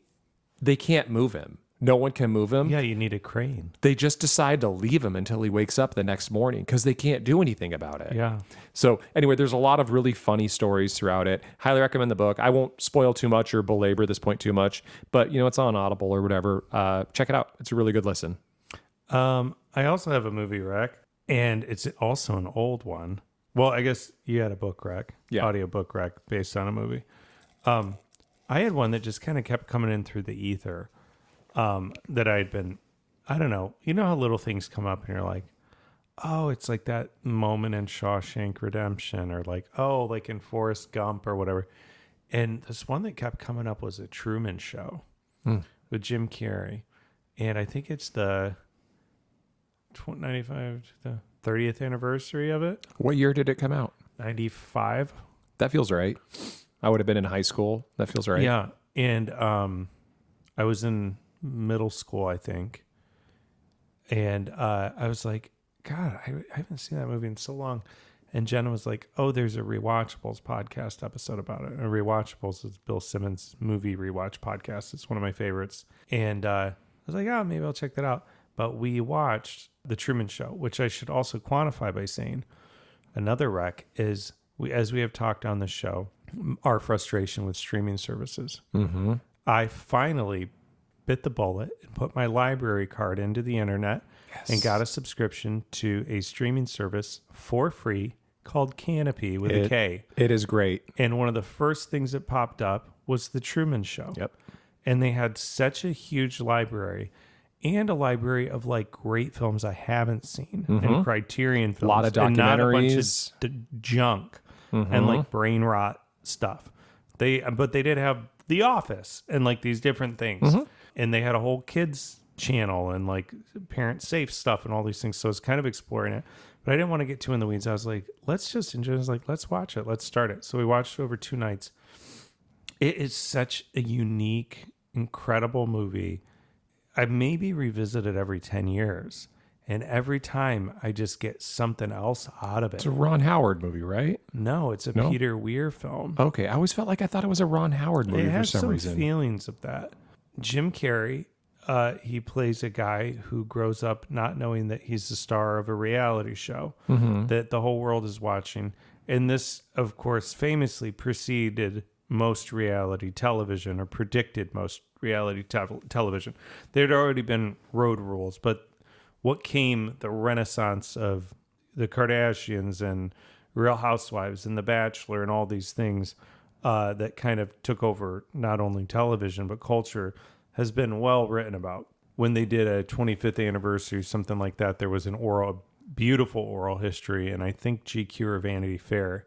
Speaker 2: They can't move him. No one can move him.
Speaker 1: Yeah, you need a crane.
Speaker 2: They just decide to leave him until he wakes up the next morning because they can't do anything about it.
Speaker 1: Yeah.
Speaker 2: So anyway, there's a lot of really funny stories throughout it. Highly recommend the book. I won't spoil too much or belabor this point too much, but it's on Audible or whatever. Check it out. It's a really good listen.
Speaker 1: I also have a movie rec, and it's also an old one. Well, I guess you had a book rec,
Speaker 2: Yeah.
Speaker 1: audiobook rec based on a movie. I had one that just kind of kept coming in through the ether. That I'd been, I don't know. You know how little things come up and you're like, oh, it's like that moment in Shawshank Redemption, or like, oh, like in Forrest Gump or whatever. And this one that kept coming up was a Truman Show with Jim Carrey. And I think it's the 95, the 30th anniversary of it.
Speaker 2: What year did it come out?
Speaker 1: 95.
Speaker 2: That feels right. I would have been in high school. That feels right.
Speaker 1: Yeah. And I was in middle school, I think. And I was like, God, I haven't seen that movie in so long. And Jenna was like, oh, there's a Rewatchables podcast episode about it. And Rewatchables is Bill Simmons' movie rewatch podcast. It's one of my favorites. And I was like, oh, maybe I'll check that out. But we watched The Truman Show, which I should also quantify by saying another rec is, as we have talked on the show, our frustration with streaming services.
Speaker 2: Mm-hmm.
Speaker 1: I finally bit the bullet and put my library card into the internet and got a subscription to a streaming service for free called KANOPY with a K.
Speaker 2: It is great.
Speaker 1: And one of the first things that popped up was The Truman Show.
Speaker 2: Yep.
Speaker 1: And they had such a huge library, and a library of like great films I haven't seen, and Criterion films.
Speaker 2: A lot of documentaries.
Speaker 1: And not a bunch of junk and like brain rot stuff. But they did have The Office and like these different things. And they had a whole kids channel and like parent safe stuff and all these things. So I was kind of exploring it, but I didn't want to get too in the weeds. I was like, let's just enjoy it. I was like, let's watch it. Let's start it. So we watched it over 2 nights. It is such a unique, incredible movie. I maybe revisit it every 10 years. And every time I just get something else out of it.
Speaker 2: It's a Ron Howard movie, right?
Speaker 1: No, it's a Peter Weir film.
Speaker 2: Okay. I always felt like I thought it was a Ron Howard movie
Speaker 1: It
Speaker 2: for
Speaker 1: has
Speaker 2: some
Speaker 1: some
Speaker 2: reason.
Speaker 1: feelings of that. Jim Carrey, he plays a guy who grows up not knowing that he's the star of a reality show that the whole world is watching. And this, of course, famously preceded most reality television, or predicted most reality television. There had already been road rules, but what came the renaissance of the Kardashians and Real Housewives and The Bachelor and all these things that kind of took over not only television but culture has been well written about. When they did a 25th anniversary, something like that, there was a beautiful oral history, and I think GQ or Vanity Fair.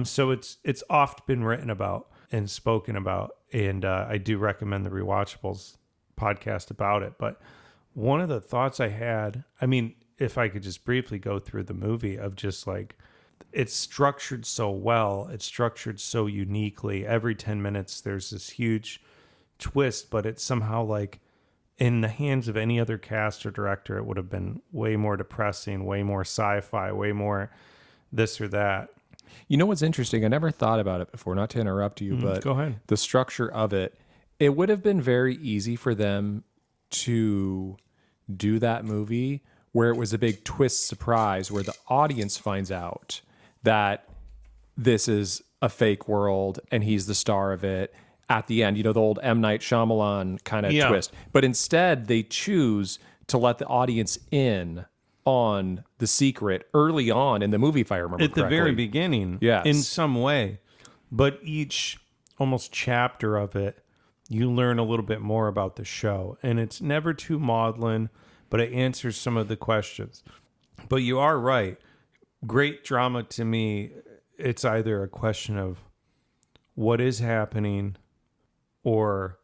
Speaker 1: So it's oft been written about and spoken about, and I do recommend the Rewatchables podcast about it. But one of the thoughts I had, I mean, if I could just briefly go through the movie, of just like, it's structured so well, it's structured so uniquely. Every 10 minutes there's this huge twist, but it's somehow like, in the hands of any other cast or director, it would have been way more depressing, way more sci-fi, way more this or that.
Speaker 2: You know what's interesting? I never thought about it before, not to interrupt you, but
Speaker 1: Go ahead.
Speaker 2: the structure of it, it would have been very easy for them to do that movie where it was a big twist surprise, where the audience finds out that this is a fake world and he's the star of it at the end. You know, the old M. Night Shyamalan kind of twist. But instead, they choose to let the audience in on the secret early on in the movie, if I remember correctly.
Speaker 1: At the very beginning,
Speaker 2: Yes.
Speaker 1: in some way. But each almost chapter of it, you learn a little bit more about the show. And it's never too maudlin, but it answers some of the questions. But you are right. Great drama, to me, it's either a question of what is happening or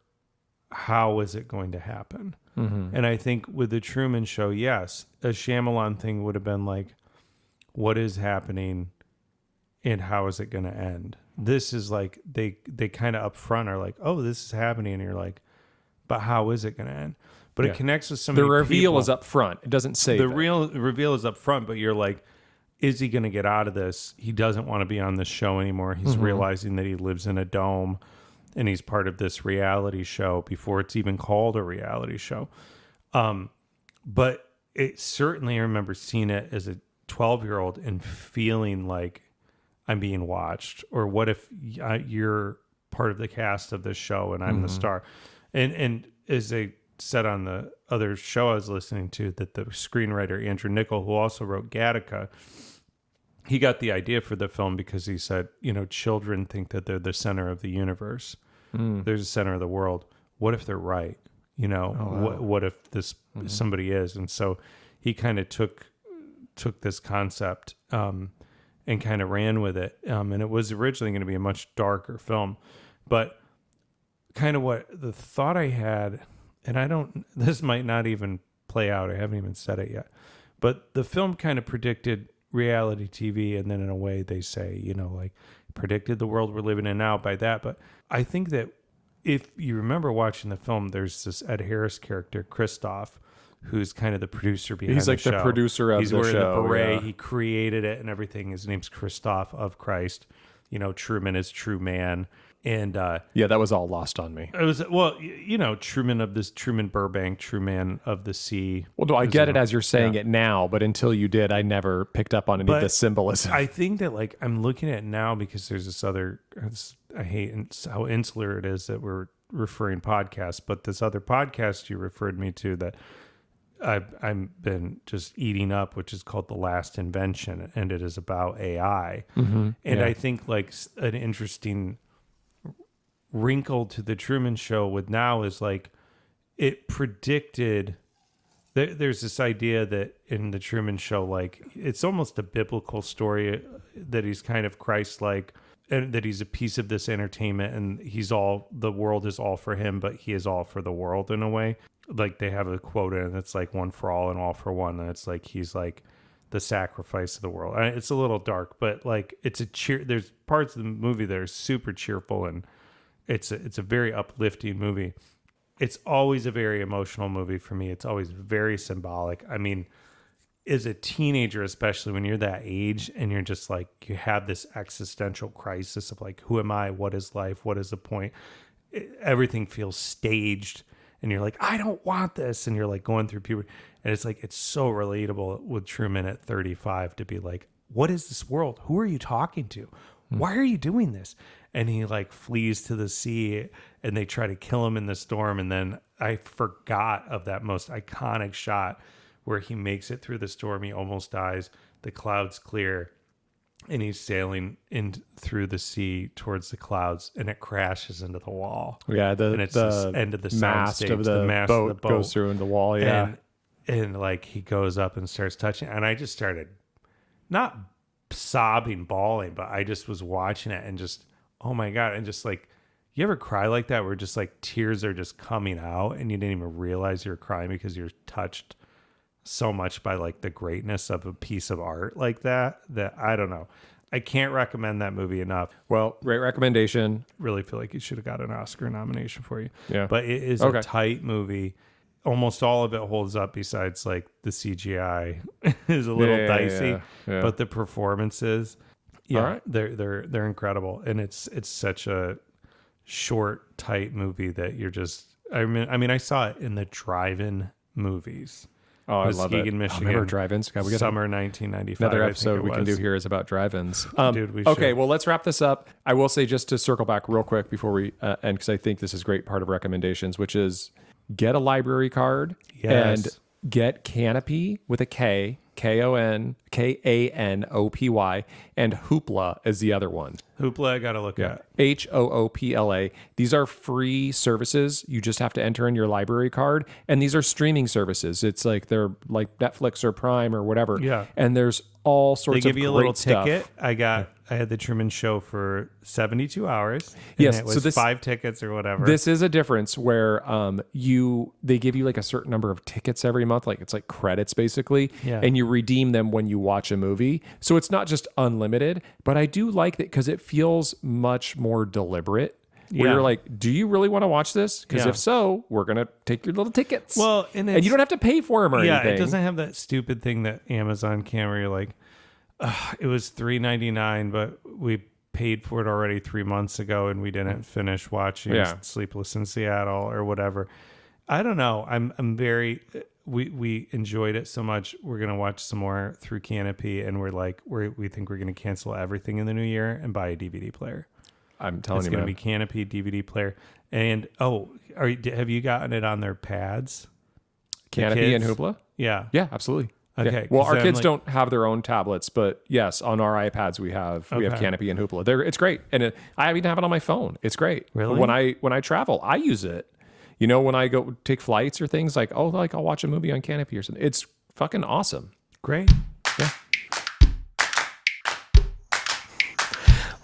Speaker 1: how is it going to happen? And I think with the Truman Show, yes, a Shyamalan thing would have been like, what is happening and how is it going to end? This is like, they kind of up front are like, oh, this is happening. And you're like, but how is it going to end? But it connects with so many
Speaker 2: The reveal
Speaker 1: people.
Speaker 2: is up front. It doesn't say
Speaker 1: The real reveal is up front, but you're like, is he going to get out of this? He doesn't want to be on this show anymore. He's realizing that he lives in a dome and he's part of this reality show before it's even called a reality show. But it certainly, I remember seeing it as a 12-year-old and feeling like I'm being watched, or what if you're part of the cast of this show and I'm the star? And as they said on the other show I was listening to, that the screenwriter Andrew Niccol, who also wrote Gattaca, he got the idea for the film because he said, children think that they're the center of the universe. They're the center of the world. What if they're right? What if this somebody is? And so he kind of took this concept and kind of ran with it. And it was originally going to be a much darker film, but kind of what the thought I had, and this might not even play out. I haven't even said it yet, but the film kind of predicted reality TV. And then in a way they say, like predicted the world we're living in now by that. But I think that if you remember watching the film, there's this Ed Harris character, Christoph, who's kind of the producer behind the show.
Speaker 2: He's like the producer of the show. He's wearing the beret.
Speaker 1: Yeah. He created it and everything. His name's Christoph of Christ. Truman is true man. And
Speaker 2: that was all lost on me.
Speaker 1: It was, Truman of this, Truman Burbank, true man of the sea.
Speaker 2: Well, no, I get it as you're saying it now, but until you did, I never picked up on any of the symbolism.
Speaker 1: I think that I'm looking at it now because there's this other, I hate how insular it is that we're referring podcasts, but this other podcast you referred me to that I've been just eating up, which is called The Last Invention, and it is about AI. Mm-hmm. And I think an interesting wrinkle to the Truman Show with now is it predicted there's this idea that in the Truman Show, it's almost a biblical story that he's kind of Christ-like, and that he's a piece of this entertainment, and the world is all for him, but he is all for the world in a way. They have a quote and it's one for all and all for one, and it's he's the sacrifice of the world. It's a little dark, but it's there's parts of the movie that are super cheerful, and it's a very uplifting movie. It's always a very emotional movie for me. It's always very symbolic. I mean, as a teenager, especially when you're that age and you're just you have this existential crisis of who am I? What is life? What is the point? Everything feels staged, and you're I don't want this. And you're going through puberty, and it's so relatable with Truman at 35 to be what is this world? Who are you talking to? Why are you doing this? And he flees to the sea, and they try to kill him in the storm. And then I forgot of that most iconic shot where he makes it through the storm. He almost dies. The clouds clear, and he's sailing in through the sea towards the clouds, and it crashes into the wall.
Speaker 2: Yeah,
Speaker 1: and it's the end of the
Speaker 2: mast
Speaker 1: stage,
Speaker 2: of the
Speaker 1: mast
Speaker 2: boat
Speaker 1: of the boat
Speaker 2: goes through in the wall. Yeah,
Speaker 1: and he goes up and starts touching, and I just started not sobbing, bawling, but I just was watching it and just, oh my God. And just you ever cry like that where just tears are just coming out and you didn't even realize you're crying because you're touched so much by the greatness of a piece of art like that I don't know. I can't recommend that movie enough.
Speaker 2: Well, great recommendation.
Speaker 1: Really feel like you should have got an Oscar nomination for you.
Speaker 2: Yeah.
Speaker 1: But it is a tight movie. Almost all of it holds up besides the CGI is a little dicey, but the performances, they're incredible. And it's such a short, tight movie that you're just, I mean, I saw it in the drive-in movies.
Speaker 2: Oh, I love
Speaker 1: Muskegon,
Speaker 2: it.
Speaker 1: Michigan.
Speaker 2: Remember drive-ins? God, we got
Speaker 1: summer 1995.
Speaker 2: Another episode we can do here is about drive-ins.
Speaker 1: Dude, we
Speaker 2: okay,
Speaker 1: should.
Speaker 2: well, let's wrap this up. I will say, just to circle back real quick before we end, because I think this is a great part of recommendations, which is get a library card and get Kanopy with a K, Kanopy, and Hoopla is the other one.
Speaker 1: Hoopla, I got to look at.
Speaker 2: Hoopla. These are free services. You just have to enter in your library card. And these are streaming services. It's they're like Netflix or Prime or whatever.
Speaker 1: Yeah.
Speaker 2: And there's all sorts of
Speaker 1: They give you a little
Speaker 2: stuff.
Speaker 1: ticket. I had the Truman Show for 72 hours.
Speaker 2: Yes,
Speaker 1: And it was
Speaker 2: so this
Speaker 1: 5 tickets or whatever.
Speaker 2: This is a difference where they give you a certain number of tickets every month, it's credits basically, and you redeem them when you watch a movie. So it's not just unlimited, but I do like that because it feels much more deliberate. Where you're do you really want to watch this? Because if so, we're gonna take your little tickets.
Speaker 1: Well, and
Speaker 2: you don't have to pay for them or anything.
Speaker 1: It doesn't have that stupid thing that Amazon can where you're it was $3.99, but we paid for it already 3 months ago and we didn't finish watching Sleepless in Seattle or whatever. I don't know. I'm very. We enjoyed it so much. We're gonna watch some more through Kanopy, and we think we're gonna cancel everything in the new year and buy a DVD player.
Speaker 2: I'm telling you,
Speaker 1: it's gonna be Kanopy DVD player. And have you gotten it on their pads?
Speaker 2: Kanopy and Hoopla?
Speaker 1: Yeah,
Speaker 2: yeah, absolutely.
Speaker 1: Okay.
Speaker 2: Well,
Speaker 1: 'cause
Speaker 2: our
Speaker 1: I'm
Speaker 2: kids
Speaker 1: like-
Speaker 2: don't have their own tablets, but yes, on our iPads we have Kanopy and Hoopla. It's great, and I even have it on my phone. It's great.
Speaker 1: Really?
Speaker 2: When I travel, I use it. You know, when I go take flights or things like, I'll watch a movie on Kanopy or something. It's fucking awesome.
Speaker 1: Great.
Speaker 2: Yeah.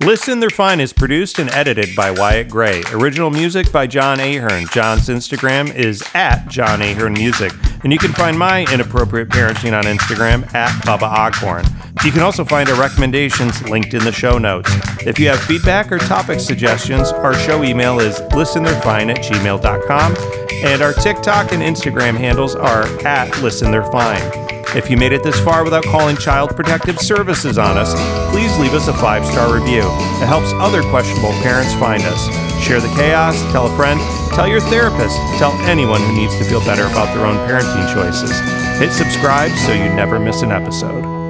Speaker 1: Listen, They're Fine is produced and edited by Wyatt Gray. Original music by John Ahern. John's Instagram is at John Ahern Music. And you can find my inappropriate parenting on Instagram at Bubba Ogborn. You can also find our recommendations linked in the show notes. If you have feedback or topic suggestions, our show email is listentherefine@gmail.com. And our TikTok and Instagram handles are at listentherefine. If you made it this far without calling Child Protective Services on us, please leave us a 5-star review. It helps other questionable parents find us. Share the chaos, tell a friend, tell your therapist, tell anyone who needs to feel better about their own parenting choices. Hit subscribe so you never miss an episode.